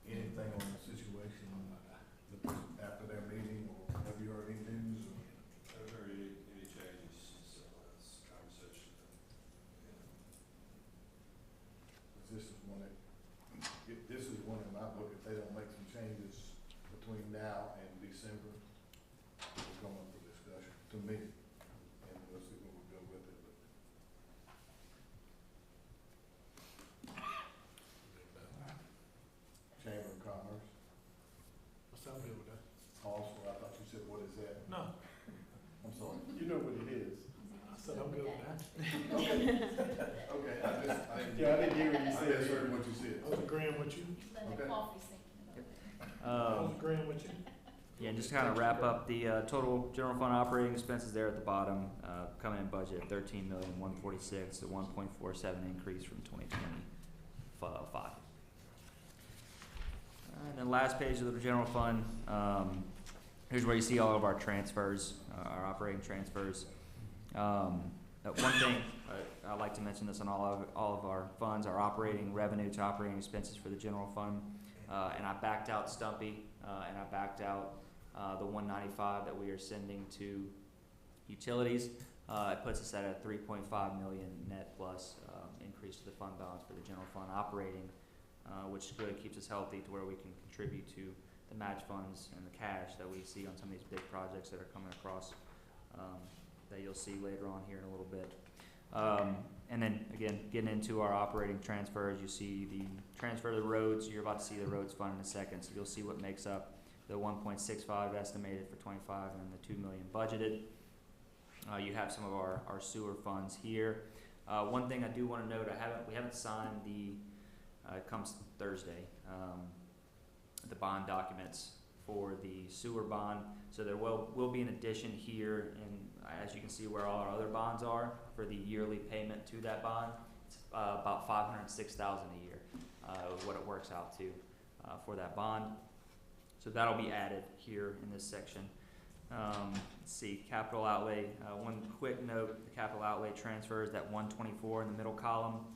Speaker 4: anything on the situation after their meeting, or have you heard any news?
Speaker 7: I haven't heard any changes, so that's conversation.
Speaker 4: This is one in my book, if they don't make some changes between now and December, we'll come up for discussion, to me, and we'll see what we'll go with it. Chamber of Commerce,
Speaker 6: What's up with that?
Speaker 4: also, I thought you said, what is that?
Speaker 6: No,
Speaker 4: I'm sorry, you know what it is.
Speaker 6: I said I'm good with that.
Speaker 4: Okay, I didn't hear what you said. I just heard what you said.
Speaker 6: I was agreeing with you.
Speaker 2: Let the
Speaker 4: Okay.
Speaker 2: coffee sink in it.
Speaker 6: I was agreeing with you.
Speaker 5: Yeah, and just to kind of wrap up the total general fund operating expenses there at the bottom, coming in budget $13,146,000, a 1.47 increase from 2025. And then last page of the general fund, here's where you see all of our transfers, our operating transfers. One thing I'd like to mention this on all of our funds, our operating revenue to operating expenses for the general fund, and I backed out Stumpy, and I backed out the 195 that we are sending to utilities. It puts us at a 3.5 million net plus increase to the fund balance for the general fund operating, which really keeps us healthy to where we can contribute to the match funds and the cash that we see on some of these big projects that are coming across, that you'll see later on here in a little bit. And then again, getting into our operating transfers, you see the transfer to the roads. You're about to see the roads fund in a second, so you'll see what makes up the 1.65 estimated for 25 and the 2 million budgeted. You have some of our sewer funds here. One thing I do want to note, we haven't signed it comes Thursday, the bond documents for the sewer bond. So there will be an addition here, and as you can see where all our other bonds are for the yearly payment to that bond, it's about $506,000 a year, what it works out to for that bond. So that'll be added here in this section. Let's see, capital outlay. One quick note: the capital outlay transfers, that 124 in the middle column.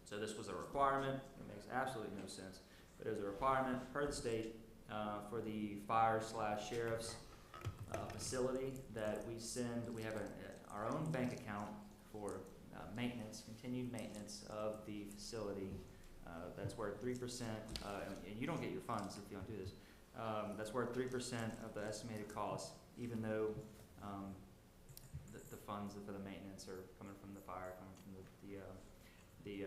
Speaker 5: So this was a requirement. It makes absolutely no sense, but it was a requirement per the state for the fire/sheriff's facility that we send. We have our own bank account for maintenance, continued maintenance of the facility. That's worth 3%, and you don't get your funds if you don't do this. That's worth 3% of the estimated cost, even though the funds for the maintenance are coming from the fire, coming from the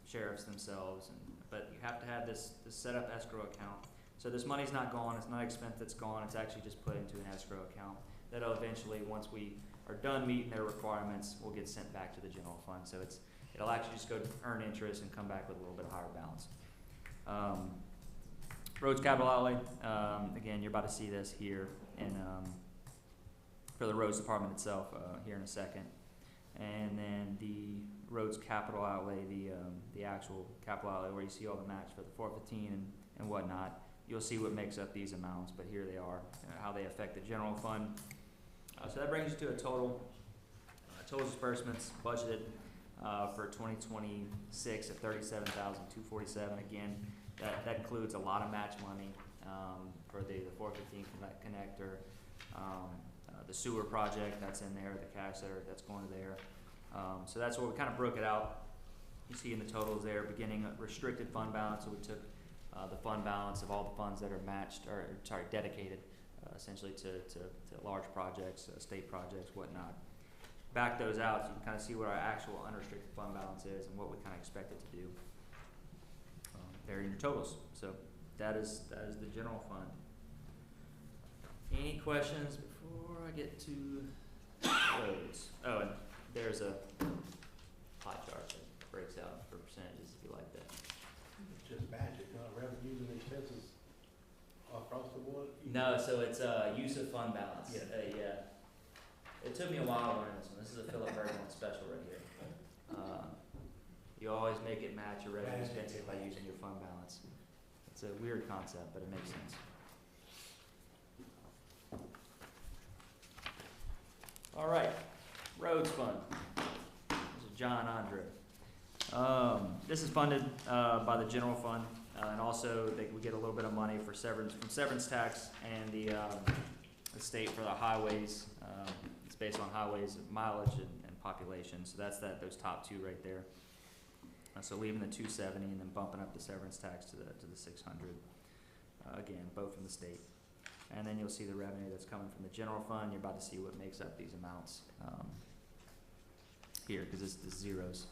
Speaker 5: sheriffs themselves. But you have to have this set up escrow account. So this money's not gone. It's not expense that's gone. It's actually just put into an escrow account that'll eventually, once we are done meeting their requirements will get sent back to the general fund. So it'll actually just go earn interest and come back with a little bit higher balance. Roads capital outlay, again, you're about to see this here in, for the roads department itself, here in a second. And then the roads capital outlay, the actual capital outlay where you see all the match for the 415 and whatnot, you'll see what makes up these amounts, but here they are, how they affect the general fund. So that brings you to a total disbursements budgeted for 2026 at $37,247. Again, that includes a lot of match money for the 415 connector, the sewer project that's in there, the cash that's going to there. So that's where we kind of broke it out. You see in the totals there, beginning restricted fund balance. So we took the fund balance of all the funds that are matched, or sorry, dedicated essentially to large projects, state projects, whatnot. Back those out so you can kind of see what our actual unrestricted fund balance is and what we kind of expect it to do. There in your totals. So that is the general fund. Any questions before I get to roads? Oh, and there's a pie chart that breaks out for percentages if you like that.
Speaker 8: It's just magic, revenues and expenses across the board?
Speaker 5: No, so it's use of fund balance.
Speaker 8: Yeah.
Speaker 5: Yeah. It took me a while to learn this one. This is a Philip Bergman special right here. You always make it match your revenue expenses by using your fund balance. It's a weird concept, but it makes sense. All right, roads fund. This is John Andre. This is funded by the general fund, and also we get a little bit of money for severance tax and the state for the highways. It's based on highways mileage and population. So that's those top two right there. So leaving the 270 and then bumping up the severance tax to the 600. Again, both from the state. And then you'll see the revenue that's coming from the general fund. You're about to see what makes up these amounts here, because it's the zeros.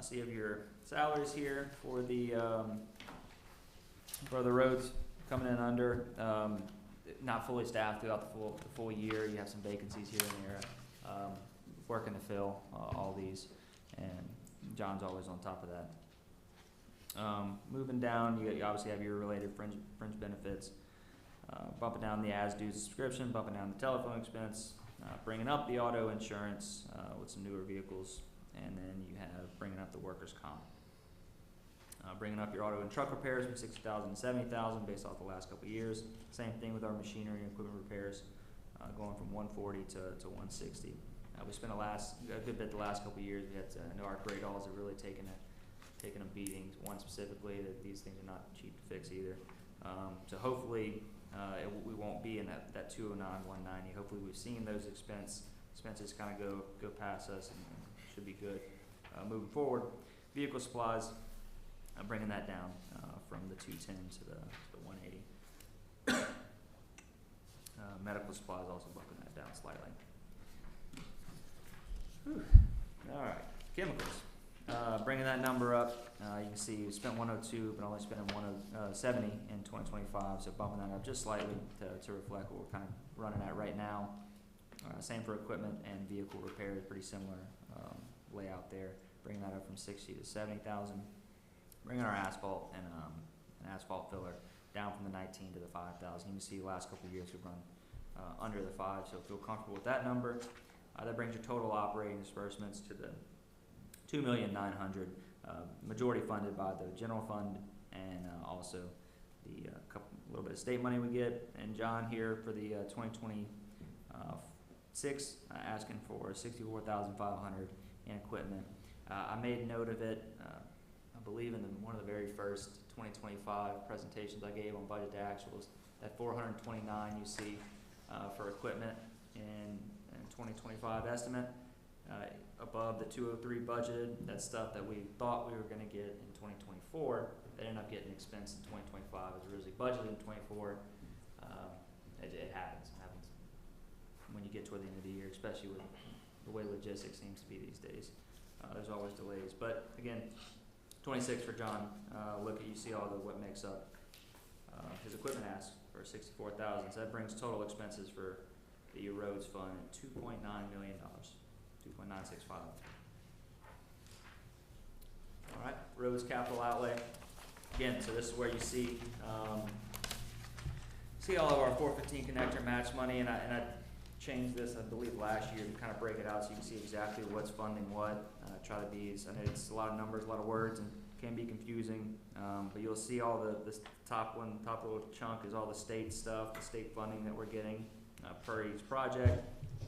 Speaker 5: So you have your salaries here for the roads coming in under, not fully staffed throughout the full year. You have some vacancies here and there, working to fill all these, and John's always on top of that. Moving down, you obviously have your related fringe benefits. Bumping down the as-due subscription, bumping down the telephone expense, bringing up the auto insurance with some newer vehicles, and then you have bringing up the workers' comp. Bringing up your auto and truck repairs from $60,000 to $70,000 based off the last couple of years. Same thing with our machinery and equipment repairs, going from $140 to $160. We spent a good bit the last couple of years. We had to, I know our grade alls have really taken a beating. One specifically, that these things are not cheap to fix either. So hopefully we won't be in that 209, 190. Hopefully we've seen those expenses kind of go past us and should be good moving forward. Vehicle supplies, bringing that down from the 210 to the 180. Medical supplies also bumping that down slightly. Whew. All right, chemicals. Bringing that number up, you can see we spent 102, but only spending 170 in 2025, so bumping that up just slightly to reflect what we're kind of running at right now. Same for equipment and vehicle repairs, pretty similar layout there. Bringing that up from 60 to 70,000. Bringing our asphalt and an asphalt filler down from the 19 to the 5,000. You can see the last couple of years we've run under the 5, so feel comfortable with that number. That brings your total operating disbursements to the $2,900,000, majority funded by the general fund and also the little bit of state money we get. And John here for the 2026 asking for $64,500 in equipment. I made note of it. I believe in one of the very first 2025 presentations I gave on budget to actuals. That 429 you see for equipment in 2025 estimate. Above the 203 budgeted, that's stuff that we thought we were going to get in 2024 that ended up getting expensed in 2025. It was originally budgeted in 24. It happens when you get toward the end of the year, especially with the way logistics seems to be these days. There's always delays, but again, 26 for John. You see all what makes up his equipment ask for $64,000. So that brings total expenses for the roads fund at $2.9 million, 2.965. All right, roads capital outlay. Again, so this is where you see all of our 415 connector match money, and I changed this, I believe, last year to kind of break it out so you can see exactly what's funding what. Try to be, I know it's a lot of numbers, a lot of words, and can be confusing, but you'll see all the top little chunk is all the state stuff, the state funding that we're getting per each project.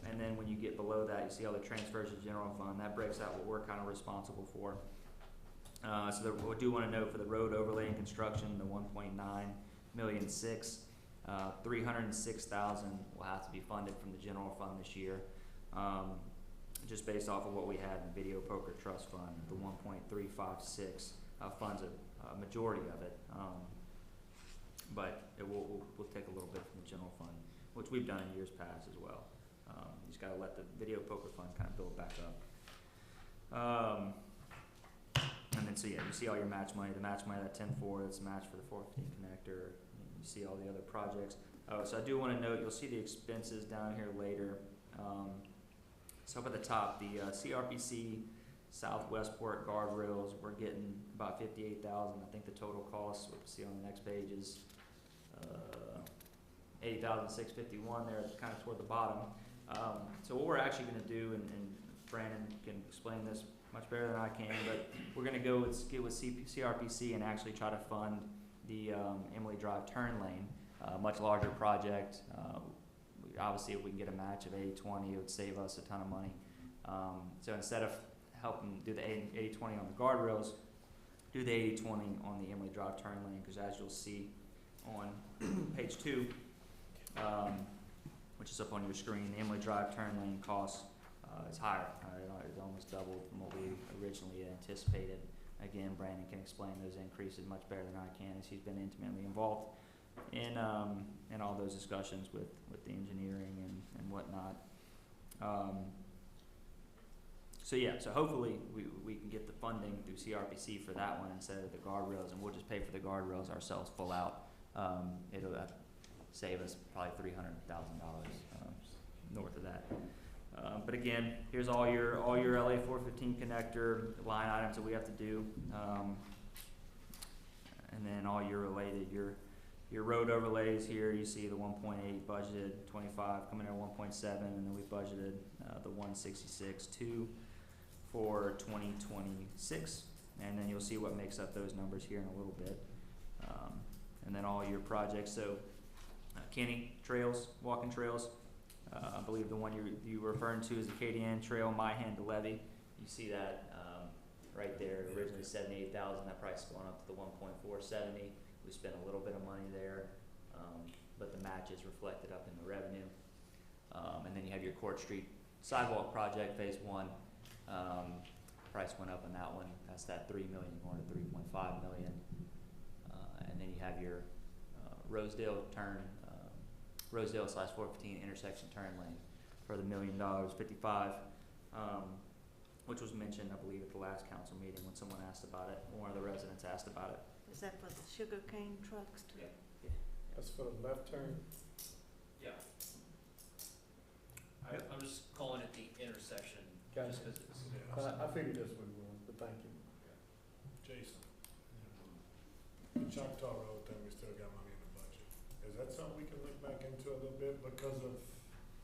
Speaker 5: And then when you get below that, you see all the transfers to general fund. That breaks out what we're kind of responsible for. So we do want to note for the road overlay and construction, the 1.9 million 306,000 will have to be funded from the general fund this year. Just based off of what we had in the Video Poker Trust Fund, the 1.356 funds a majority of it, but we'll take a little bit from the general fund, which we've done in years past as well. You just got to let the Video Poker Fund kind of build back up. And then so yeah, you see all your match money. The match money, that 10-4, that's match for the 415 connector. You see all the other projects. So I do want to note, you'll see the expenses down here later. So up at the top, the CRPC Southwestport guardrails, we're getting about $58,000. I think the total cost, what you see on the next page, is $80,651 there, kind of toward the bottom. So what we're actually going to do, and Brandon can explain this much better than I can, but we're going to go with CRPC and actually try to fund the Emily Drive turn lane, much larger project. Obviously, if we can get a match of 80-20, it would save us a ton of money. So instead of helping do the 80-20 on the guardrails, do the 80-20 on the Emily Drive turn lane, because as you'll see on page 2, which is up on your screen, the Emily Drive turn lane cost is higher. It almost doubled from what we originally anticipated. Again, Brandon can explain those increases much better than I can, as he's been intimately involved in all those discussions with the engineering and whatnot. So yeah, so hopefully we can get the funding through CRPC for that one instead of the guardrails, and we'll just pay for the guardrails ourselves full out. It'll save us probably $300,000 north of that. But again, here's all your LA 415 connector line items that we have to do, and then all your related your road overlays here. You see the 1.8 budgeted, 25 coming in at 1.7, and then we budgeted the 166.2 for 2026, and then you'll see what makes up those numbers here in a little bit, and then all your projects. So Kenny trails, walking trails. I believe the one you were referring to is the Acadian Trail, My Hand to Levee. You see that right there, originally $78,000. That price is going up to the 1.470. We spent a little bit of money there, but the match is reflected up in the revenue. And then you have your Court Street Sidewalk Project, Phase 1. Price went up on that one. That's that $3 million going to $3.5 million. And then you have your Rosedale turn. Rosedale/415 intersection turn lane for the $1 million, 55, which was mentioned, I believe, at the last council meeting when someone asked about it. One of the residents asked about it.
Speaker 2: Is that for the sugar cane trucks too?
Speaker 5: Yeah.
Speaker 10: That's for the left turn.
Speaker 11: Yeah. I'm just calling it the intersection.
Speaker 10: Gotcha.
Speaker 11: Just 'cause it's.
Speaker 10: I figured this would be one, but thank you.
Speaker 6: Jason, the Choctaw Road thing, we still got money in the budget. Is that something we can look back into a little bit because of,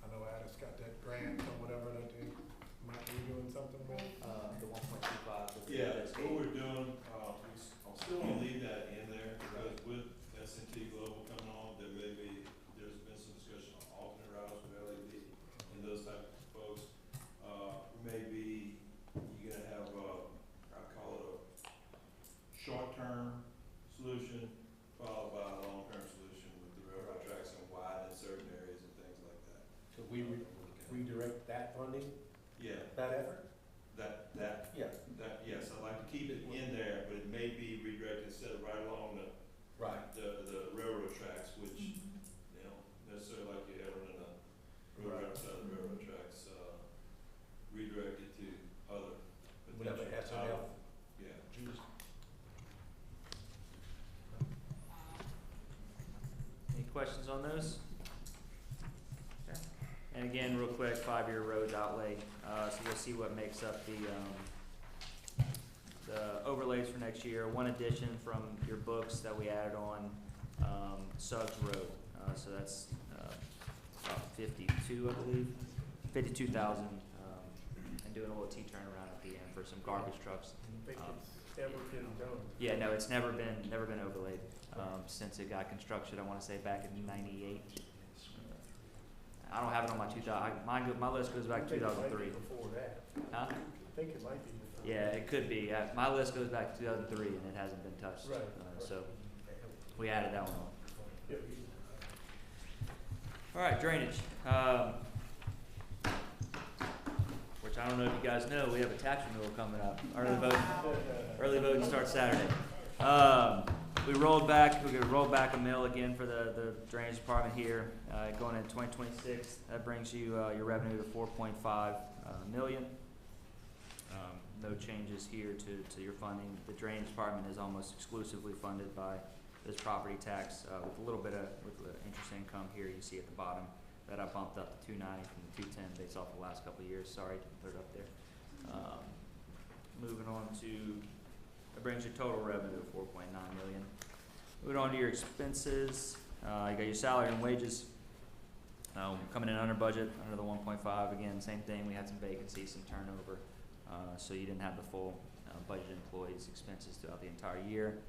Speaker 6: I know Addis got that grant or whatever that they might be doing something with?
Speaker 5: The 1.25.
Speaker 7: Yeah, that's what we're doing. I'm still gonna leave that in there because with S&T Global coming on, there's been some discussion on alternate routes with LED and those type of folks. Maybe you're gonna have, I call it a short-term solution followed by a long-term solution with the railroad tracks and wide in certain areas and things like that.
Speaker 8: So we redirect that funding,
Speaker 7: Yeah,
Speaker 8: that effort?
Speaker 7: yeah. Yes, I'd like to keep it in there, but it may be redirected instead of right along the railroad tracks, which, you know, necessarily like you have running a road outside the railroad tracks, redirected to other
Speaker 8: Whatever
Speaker 7: potential.
Speaker 8: SNL.
Speaker 7: Yeah.
Speaker 5: Any questions on those? Okay. And again, real quick, 5-year roads outlay. So you'll see what makes up the overlays for next year. One addition from your books that we added on Suggs Road. So that's about 52, I believe, 52,000, and doing a little T-turnaround at the end for some garbage trucks. Yeah, no, it's never been overlaid since it got constructed. I want to say back in '98. I don't have it on my 2000. My list goes back to 2003.
Speaker 3: Before that.
Speaker 5: Huh?
Speaker 3: I think it might be before.
Speaker 5: Yeah, it could be. My list goes back to 2003, and it hasn't been touched.
Speaker 3: Right.
Speaker 5: So we added that one on. All right, drainage. Which I don't know if you guys know, we have a tax renewal coming up. Early voting starts Saturday. We rolled back a mill again for the drainage department here, going into 2026. That brings you your revenue to 4.5 million. No changes here to your funding. The drainage department is almost exclusively funded by this property tax, with a little bit of interest income here. You see at the bottom that I bumped up to 290 from the 210 based off the last couple of years. Sorry, put it up there. Moving on to, that brings your total revenue of 4.9 million. Moving on to your expenses, you got your salary and wages coming in under budget, under the 1.5. Again, same thing. We had some vacancies, some turnover, so you didn't have the full budget employees expenses throughout the entire year.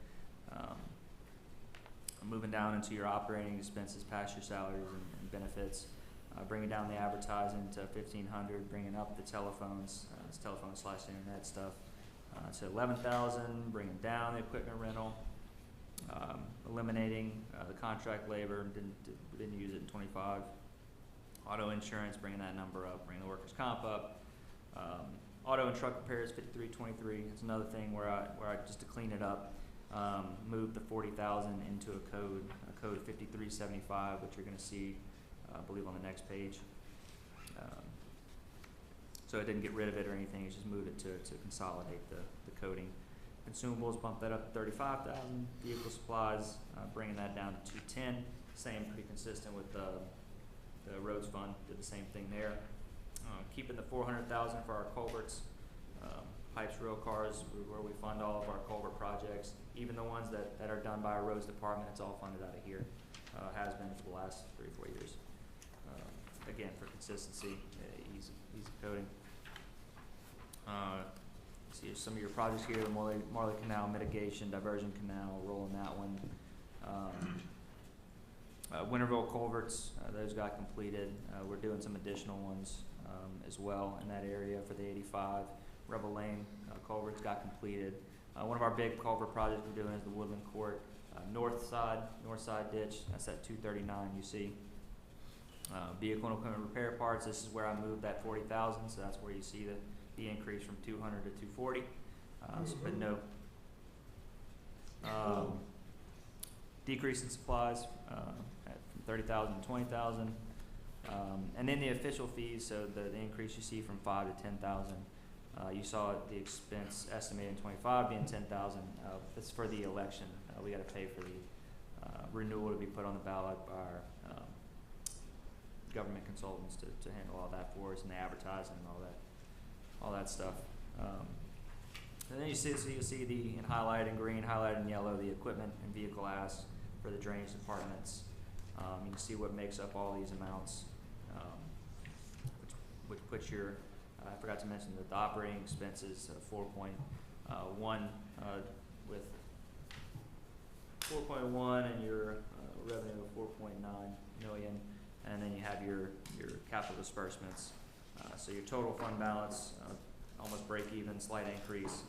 Speaker 5: Moving down into your operating expenses, past your salaries and benefits, bringing down the advertising to 1,500, bringing up the telephones, it's telephone/internet stuff, to 11,000, bringing down the equipment rental, eliminating the contract labor, didn't use it in 25. Auto insurance, bringing that number up, bringing the workers' comp up. Auto and truck repairs, 5323. It's another thing where I just to clean it up. Moved the 40,000 into a code 5375, which you're going to see, I believe, on the next page. So I didn't get rid of it or anything; it's just moved it to consolidate the coding. Consumables, bump that up to 35,000. Vehicle supplies, bringing that down to 210. Same, pretty consistent with the roads fund. Did the same thing there. Keeping the 400,000 for our culverts. Pipes, rail cars, where we fund all of our culvert projects, even the ones that are done by our roads department, it's all funded out of here. Has been for the last 3 or 4 years. Again, for consistency, easy coding. See some of your projects here, the Marley Canal mitigation, diversion canal, rolling that one. Winterville culverts, those got completed. We're doing some additional ones as well in that area for the 85. Rebel Lane culverts got completed. One of our big culvert projects we're doing is the Woodland Court north side ditch. That's at 239. You see vehicle and equipment repair parts. This is where I moved that 40,000. So that's where you see the increase from 200 to 240. But no decrease in supplies from 30,000 to 20,000. And then the official fees. So the increase you see from 5 to 10,000. You saw the expense estimated in 25 being 10,000. That's for the election. We got to pay for the renewal to be put on the ballot by our government consultants to handle all that for us, and the advertising and all that stuff. And then you see the in highlighted in green, highlighted in yellow, the equipment and vehicle asks for the drainage departments. You can see what makes up all these amounts, which puts your I forgot to mention that the operating expenses 4.1 with 4.1 and your revenue of 4.9 million, and then you have your capital disbursements. So your total fund balance almost break even, slight increase,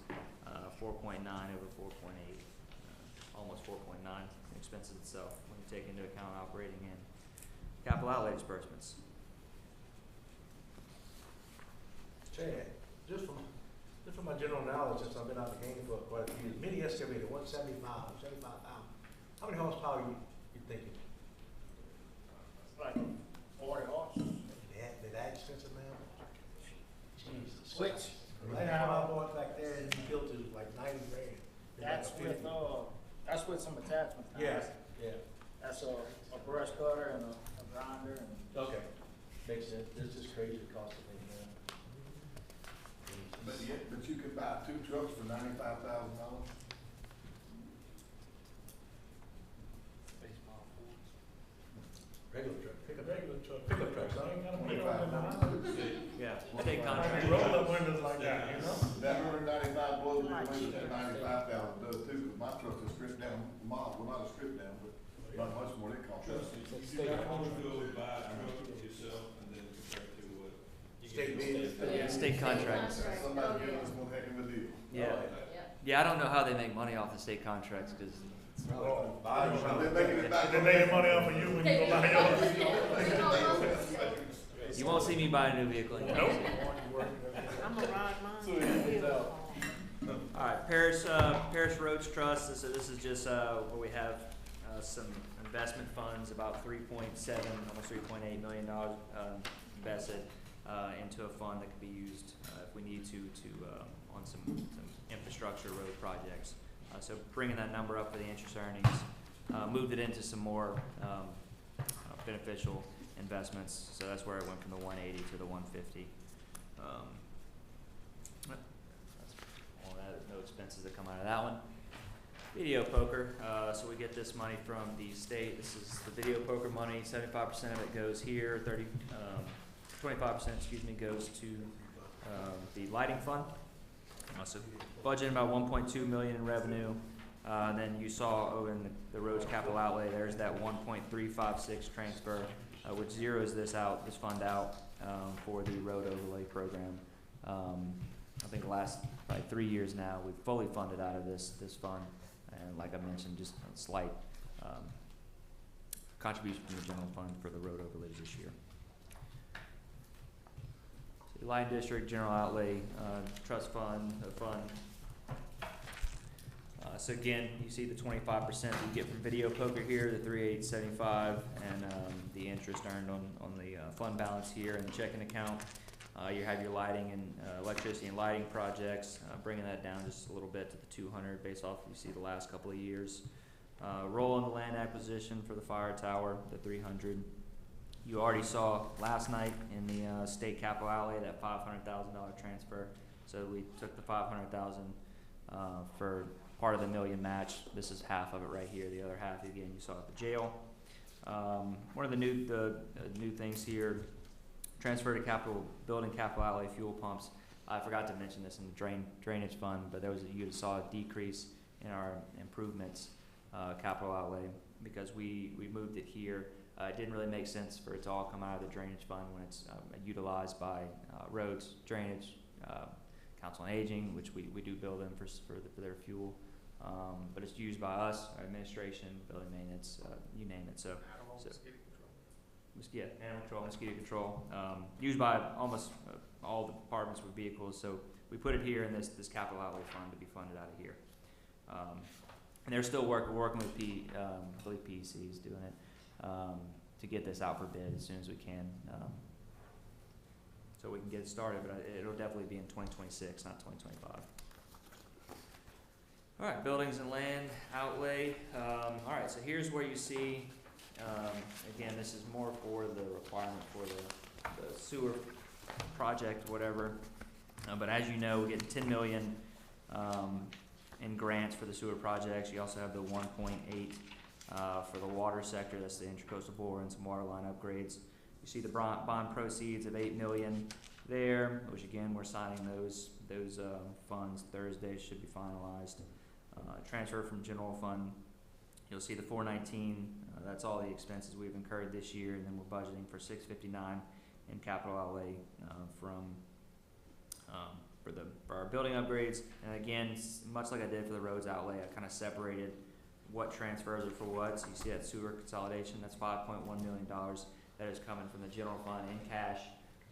Speaker 5: 4.9 over 4.8, almost 4.9 expenses itself when you take into account operating and capital outlay disbursements.
Speaker 8: Chad, just from my general knowledge, since I've been out of the game for quite a few years, mini excavator, 75,000. How many horsepower you thinking?
Speaker 10: Like 40 horse.
Speaker 8: That expensive now? Jesus.
Speaker 10: Which?
Speaker 8: Last time I bought back there, you built it was like 90 grand.
Speaker 10: That's with some attachments.
Speaker 8: Yeah.
Speaker 10: That's a brush cutter and a grinder and.
Speaker 8: Okay.
Speaker 9: Makes sense, this is crazy cost of thing,
Speaker 4: But you could buy 2 trucks for $95,000.
Speaker 8: Regular truck, pickup.
Speaker 6: Regular truck.
Speaker 8: Pickup trucks,
Speaker 6: I ain't got a big
Speaker 4: 25
Speaker 6: old
Speaker 4: miles.
Speaker 5: Yeah,
Speaker 6: one.
Speaker 5: state contract.
Speaker 6: Roll up windows like that, you know?
Speaker 4: That 195 blows me away, that 95,000 does too, because my trucks are stripped down miles, well, not a stripped down, but not much more they cost.
Speaker 7: Trust me, you got one to go and buy a truck yourself and then compare it to what you
Speaker 8: State
Speaker 7: get.
Speaker 8: bid.
Speaker 5: State contracts.
Speaker 4: Somebody giving us one heck of a deal.
Speaker 5: Yeah. Yeah, I don't know how they make money off the state contracts, because
Speaker 6: Oh,
Speaker 4: They're making it back.
Speaker 6: they making money off of you when you go buy yours.
Speaker 5: you won't see me buy a new vehicle anymore.
Speaker 6: Nope.
Speaker 2: I'm gonna ride mine.
Speaker 5: All right, Parish Roads Trust, this is just, where we have, some investment funds, about $3.7, almost $3.8 million, invested, into a fund that can be used, if we need to, on some infrastructure road projects. So bringing that number up for the interest earnings, moved it into some more, beneficial investments, so that's where it went from the 180 to the 150. That's all that, no expenses that come out of that one. Video poker, so we get this money from the state. This is the video poker money. 75% of it goes here. 25%, excuse me, goes to the lighting fund. So budgeting about 1.2 million in revenue. Then you saw over in the roads capital outlay, there's that 1.356 transfer, which zeroes this fund out for the road overlay program. I think the last probably 3 years now, we've fully funded out of this fund. And like I mentioned, just a slight contribution from the general fund for the road overlays this year. So Line District, general outlay, trust fund, so again, you see the 25% that you get from video poker here, the 3,875, and the interest earned on the fund balance here and the checking account. You have your lighting and electricity and lighting projects, bringing that down just a little bit to the 200 based off you see the last couple of years. Roll on the land acquisition for the fire tower, the 300. You already saw last night in the state capital outlay that $500,000 transfer. So we took the $500,000 for part of the million match. This is half of it right here. The other half, again, you saw at the jail. One of the new things here. Transfer to building capital outlay fuel pumps. I forgot to mention this in the drainage fund, but you saw a decrease in our improvements capital outlay because we moved it here. It didn't really make sense for it to all come out of the drainage fund when it's utilized by roads, drainage, council on aging, which we do bill them for their fuel. But it's used by us, our administration, building maintenance, you name it. So yeah, animal control, mosquito control, used by almost all the departments with vehicles. So we put it here in this capital outlay fund to be funded out of here. And they're still working with I believe PEC is doing it to get this out for bid as soon as we can, so we can get it started. But it'll definitely be in 2026, not 2025. All right, buildings and land outlay. All right, so here's where you see. Again, this is more for the requirement for the sewer project, whatever. But as you know, we get 10 million in grants for the sewer projects. You also have the 1.8 for the water sector. That's the intercoastal bore and some water line upgrades. You see the bond proceeds of 8 million there, which again we're signing those funds Thursday. Should be finalized. Transfer from general fund. You'll see the 419, that's all the expenses we've incurred this year, and then we're budgeting for 659 in capital outlay for our building upgrades. And again, much like I did for the roads outlay, I kind of separated what transfers are for what. So you see that sewer consolidation, that's $5.1 million that is coming from the general fund in cash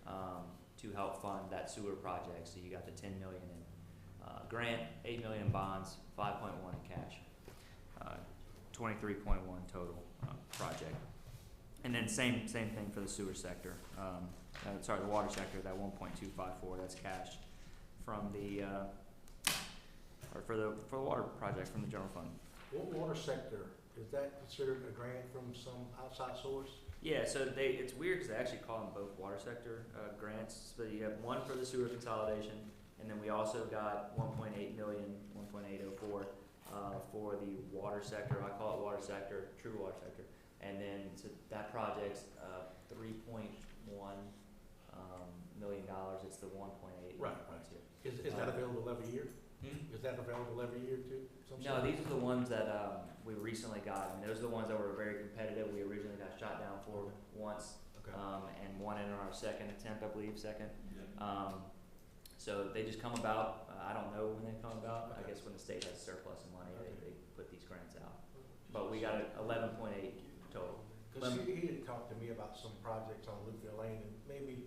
Speaker 5: to help fund that sewer project. So you got the 10 million in grant, 8 million in bonds, 5.1 in cash. 23.1 total project, and then same thing for the sewer sector. The water sector. That 1.254. That's cash from the for the water project from the general fund.
Speaker 8: What water sector, is that considered a grant from some outside source?
Speaker 5: Yeah, so it's weird because they actually call them both water sector grants. So you have one for the sewer consolidation, and then we also got 1.8 million, 1.804 for the water sector. I call it water sector, true water sector. And then so that project's $3.1 million. It's the 1.8.
Speaker 8: Right. Is that available every year?
Speaker 5: Hmm?
Speaker 8: Is that available every year too?
Speaker 5: No, these are the ones that we recently got. And those are the ones that were very competitive. We originally got shot down for once,
Speaker 8: Okay.
Speaker 5: and won it on our second attempt, I believe, second.
Speaker 7: Yeah.
Speaker 5: So they just come about. I don't know when they come about. I guess when the state has surplus of money, they put these grants out. But we got 11.8 total.
Speaker 8: Because he had talked to me about some projects on Lukeville Lane, and maybe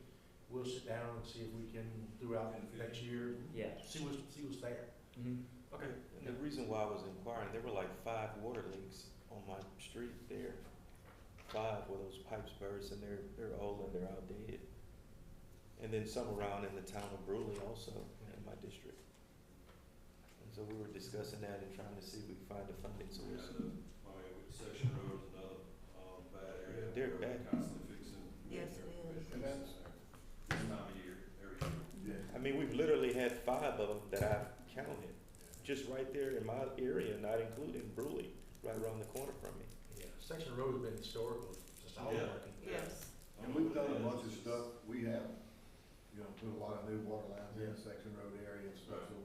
Speaker 8: we'll sit down and see if we can, throughout next year,
Speaker 5: Yeah.
Speaker 8: see what's there.
Speaker 5: Mm-hmm.
Speaker 8: Okay.
Speaker 1: And the reason why I was inquiring, there were like 5 water leaks on my street there. 5 where those pipes burst and they're old and they're outdated. And then some around in the town of Bruley also in my district. And so we were discussing that and trying to see if we could find a funding source.
Speaker 7: Section Road is another, bad area.
Speaker 1: They're bad.
Speaker 7: Constantly fixing.
Speaker 2: Yes, it is.
Speaker 1: And that's-
Speaker 7: This time of year, every year.
Speaker 1: I mean, we've literally had 5 of them that I've counted, just right there in my area, not including Bruley, right around the corner from me.
Speaker 8: Yeah, Section Road has been historical since I was
Speaker 7: Yeah.
Speaker 8: working.
Speaker 2: Yes.
Speaker 4: And we've done a bunch of stuff, we have, put a lot of new water lines in
Speaker 8: Yeah.
Speaker 4: the section road area and stuff, so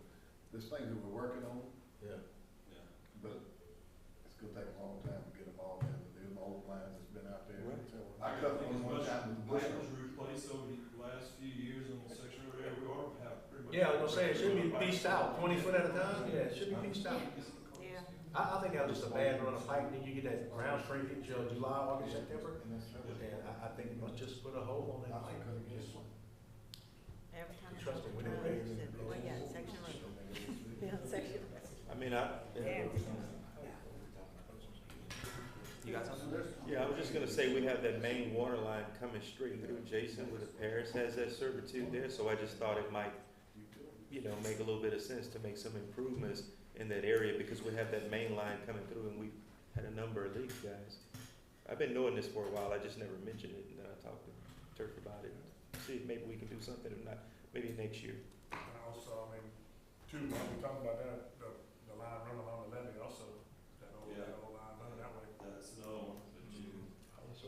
Speaker 4: there's things that we're working on,
Speaker 8: Yeah.
Speaker 7: Yeah.
Speaker 4: but it's gonna take a long time to get them all in, the new old lines that's been out there.
Speaker 1: Right.
Speaker 4: I cut one time with the bush.
Speaker 7: Was replaced over the last few years on the section road area, we are have pretty much.
Speaker 8: Yeah, I was gonna say, it should be pieced out, 20 foot at a time, yeah, it should be pieced out.
Speaker 2: Yeah.
Speaker 8: I think that was just a bad run of pipe, then you get that ground shrinkage, July, August, September, and I think we must just put a hole on that pipe.
Speaker 2: Every time. I
Speaker 8: Trust me,
Speaker 2: go
Speaker 8: we
Speaker 2: to
Speaker 8: didn't
Speaker 2: Rouge,
Speaker 8: raise it.
Speaker 2: well, yeah, section road. Yeah, section.
Speaker 1: I mean,
Speaker 5: You got something?
Speaker 1: yeah, I was just gonna say, we have that main water line coming straight through Jason where the parish has that servitude there, so I just thought it might, make a little bit of sense to make some improvements in that area, because we have that main line coming through and we had a number of leaks, guys. I've been knowing this for a while, I just never mentioned it, and then I talked to Turk about it, see if maybe we can do something, if not, maybe next year.
Speaker 6: And also, I mean, too, while we're talking about that, the line running along the levee also, that old line running that way.
Speaker 7: That's another one, but you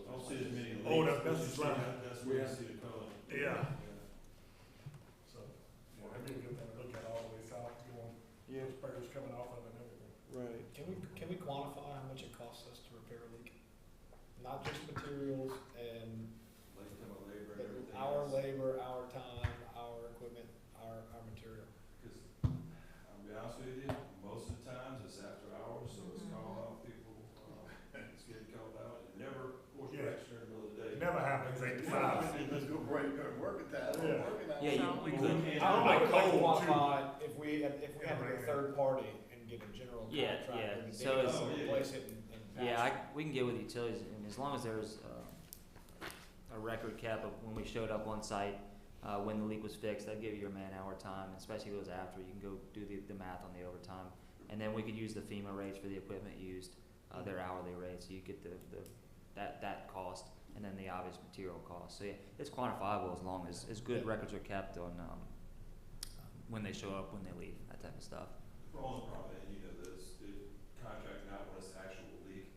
Speaker 7: don't see as many leaks.
Speaker 6: Oh, that's the slide.
Speaker 7: That's where you see the color.
Speaker 6: Yeah. So, yeah, that'd be a good thing to look at all the way south, going,
Speaker 1: Yeah,
Speaker 6: those spurs coming off of it and everything.
Speaker 1: right.
Speaker 10: Can we quantify how much it costs us to repair a leak? Not just materials and
Speaker 7: Like, talking about labor and everything.
Speaker 10: our
Speaker 7: else.
Speaker 10: labor, our time, our equipment, our material.
Speaker 7: Cause, I'll be honest with you, most of the times it's after hours, so it's called out, people, it's getting called out, it never, of course,
Speaker 6: Yeah.
Speaker 7: breaks during the middle of the day.
Speaker 6: It never happens 8 to 5.
Speaker 4: Let's go break, work it out,
Speaker 6: Yeah.
Speaker 4: working out.
Speaker 5: Yeah,
Speaker 2: So
Speaker 5: you
Speaker 2: we-
Speaker 5: could.
Speaker 10: I would like to
Speaker 6: cold, too.
Speaker 10: quantify if we had to go third party and get a general
Speaker 5: Yeah,
Speaker 10: contractor
Speaker 5: yeah.
Speaker 10: to
Speaker 5: So
Speaker 10: dig it
Speaker 5: it's-
Speaker 10: up, replace it and patch
Speaker 5: Yeah,
Speaker 10: it.
Speaker 5: we can get with utilities, and as long as there's a record kept of when we showed up on site, when the leak was fixed, that'd give you your man-hour time, especially if it was after, you can go do the math on the overtime. And then we could use the FEMA rates for the equipment used, their hourly rates, so you get that cost, and then the obvious material cost. So yeah, it's quantifiable as long as good records are kept on, when they show up, when they leave, that type of stuff.
Speaker 7: The only problem, and this, the contracting out when it's actual leak,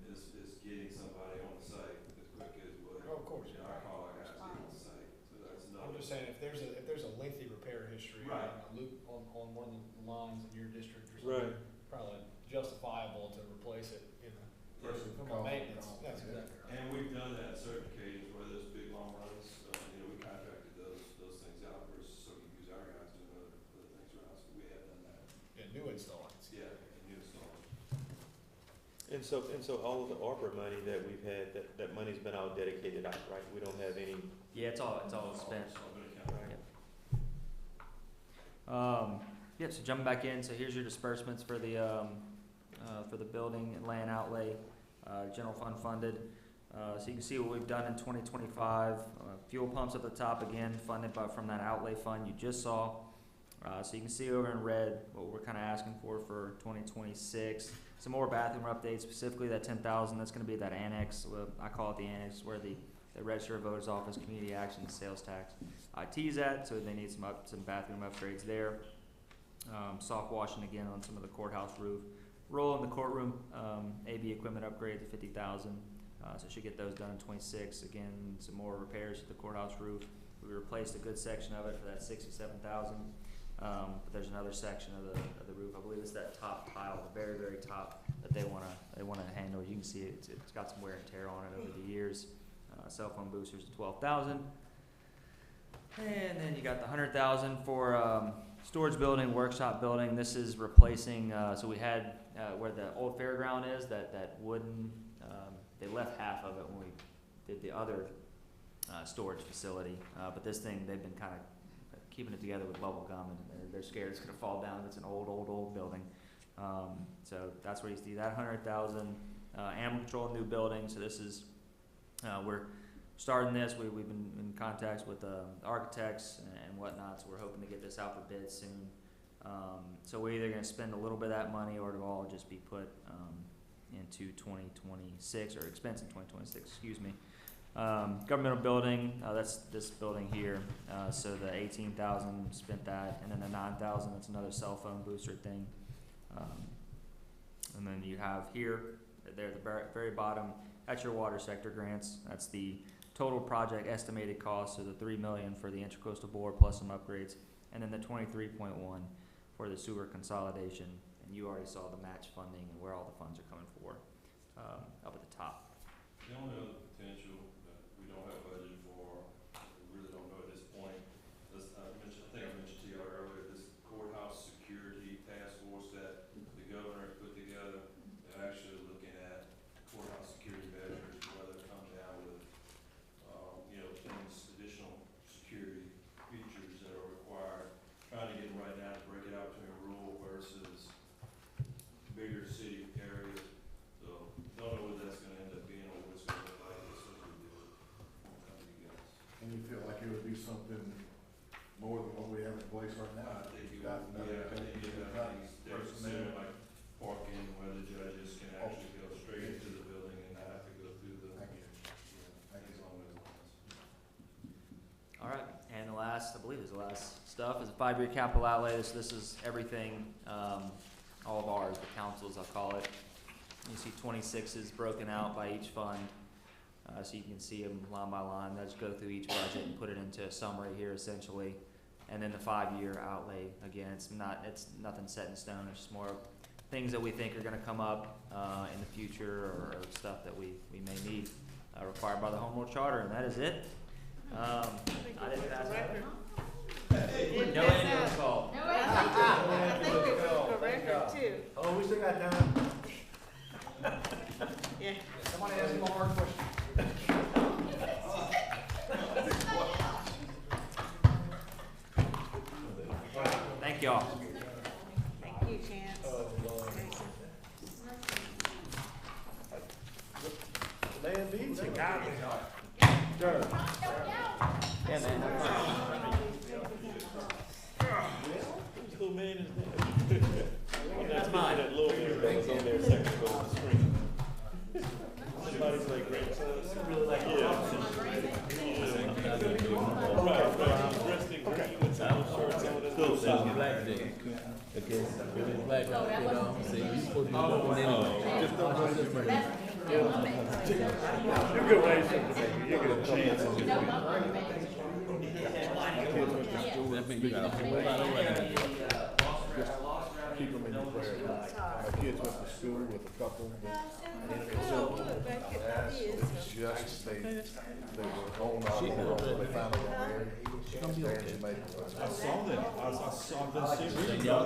Speaker 7: is getting somebody on the site as quick as what.
Speaker 10: Oh, of course.
Speaker 7: I call our guys to get on the site, so that's another.
Speaker 10: I'm just saying, if there's a lengthy repair history
Speaker 7: Right.
Speaker 10: on a loop on one of the lines in your district or
Speaker 1: Right.
Speaker 10: something, probably justifiable to replace it,
Speaker 4: Versus
Speaker 10: from a
Speaker 4: cost.
Speaker 10: maintenance, that's exactly right.
Speaker 7: And we've done that on certain occasions where there's big long runs, we contracted those things out versus, so we can use our guys doing other things around, so we have done that.
Speaker 10: Yeah, new install, I can see.
Speaker 7: Yeah, and new installers.
Speaker 1: And so all of the ARPA money that we've had, that money's been all dedicated out, right? We don't have any,
Speaker 5: Yeah, it's all spent.
Speaker 7: So I'm gonna count.
Speaker 5: Yep, so jumping back in, so here's your disbursements for the building and land outlay, general fund funded. So you can see what we've done in 2025. Fuel pumps at the top again, funded from that outlay fund you just saw. So you can see over in red what we're kind of asking for 2026. some more bathroom updates, specifically that 10,000, that's gonna be that annex, I call it the annex, where the register of voters office, community action, sales tax, IT's at, so they need some bathroom upgrades there. Soft washing again on some of the courthouse roof. Roll in the courtroom, AV equipment upgrade to 50,000, so should get those done in 26. Again, some more repairs to the courthouse roof. We replaced a good section of it for that 67,000. But there's another section of the roof. I believe it's that top tile, the very, very top, that they wanna handle. You can see it's got some wear and tear on it over the years. Cell phone boosters at 12,000. And then you got the 100,000 for storage building, workshop building. This is replacing. So we had where the old fairground is, that wooden. They left half of it when we did the other storage facility. But this thing, they've been kind of keeping it together with bubble gum, and they're scared it's gonna fall down. It's an old building. So that's where you see that 100,000. Animal control, new building. So this is we're starting this. We've been in contact with the architects and whatnot. So we're hoping to get this out for bid soon. So we're either gonna spend a little bit of that money, or it'll all just be put into 2026, or expense in 2026. Excuse me. Governmental building, that's this building here. So the 18,000 spent that, and then the 9,000, that's another cell phone booster thing. And then you have here, there at the very bottom, that's your water sector grants. That's the total project estimated cost, so the $3 million for the intercoastal board plus some upgrades, and then the 23.1 for the sewer consolidation. And you already saw the match funding and where all the funds are coming for, up at the top.
Speaker 7: The only other potential that we don't have budget for, we really don't know at this point, is, I think I mentioned to you earlier, this courthouse security task force that the governor put together. They're actually looking at courthouse security measures, whether it comes down with, things, additional security features that are required. Trying to get right now to break it out between rural versus bigger city areas. So don't know what that's gonna end up being or what it's gonna look like as soon as we do it. Won't come together.
Speaker 4: And you feel like it would be something more than what we have in place right now?
Speaker 7: I think you got, yeah, I think you got things that consider like parking, where the judges can actually go straight into the building and not have to go through the, things along those lines.
Speaker 5: All right, and the last, I believe is the last stuff, is a 5-year capital outlay. This is everything, all of ours, the councils, I'll call it. You see 26 is broken out by each fund, so you can see them line by line. Let's go through each budget and put it into a summary here, essentially. And then the 5-year outlay, again, it's nothing set in stone. It's just more things that we think are going to come up in the future, or stuff that we may need, required by the Home Rule Charter, and that is it. I didn't pass that. No annual call.
Speaker 2: I think we for record too.
Speaker 8: Oh, we still got time.
Speaker 2: Yeah.
Speaker 8: Somebody ask him a hard question.
Speaker 5: Thank y'all.
Speaker 2: Thank you, Chance.
Speaker 3: Man beats him.
Speaker 5: Yeah, man.
Speaker 1: Whose little man is that?
Speaker 5: That's mine.
Speaker 1: That little man that was on there a second ago on the screen. Somebody's like grandson. Yeah. Right. He's dressed in green with some little shorts on.
Speaker 9: Cool, so it's black day. Okay, if it's black outfit on, so you supposed to be going in. Just don't go this way.
Speaker 3: You go right there. You get a chance.
Speaker 9: That means you got a whole lot of running.
Speaker 4: Keep them in your prayer. My kids went to school with a couple that just they were on our own, they found out married.
Speaker 1: I saw them. I saw them.
Speaker 9: Y'all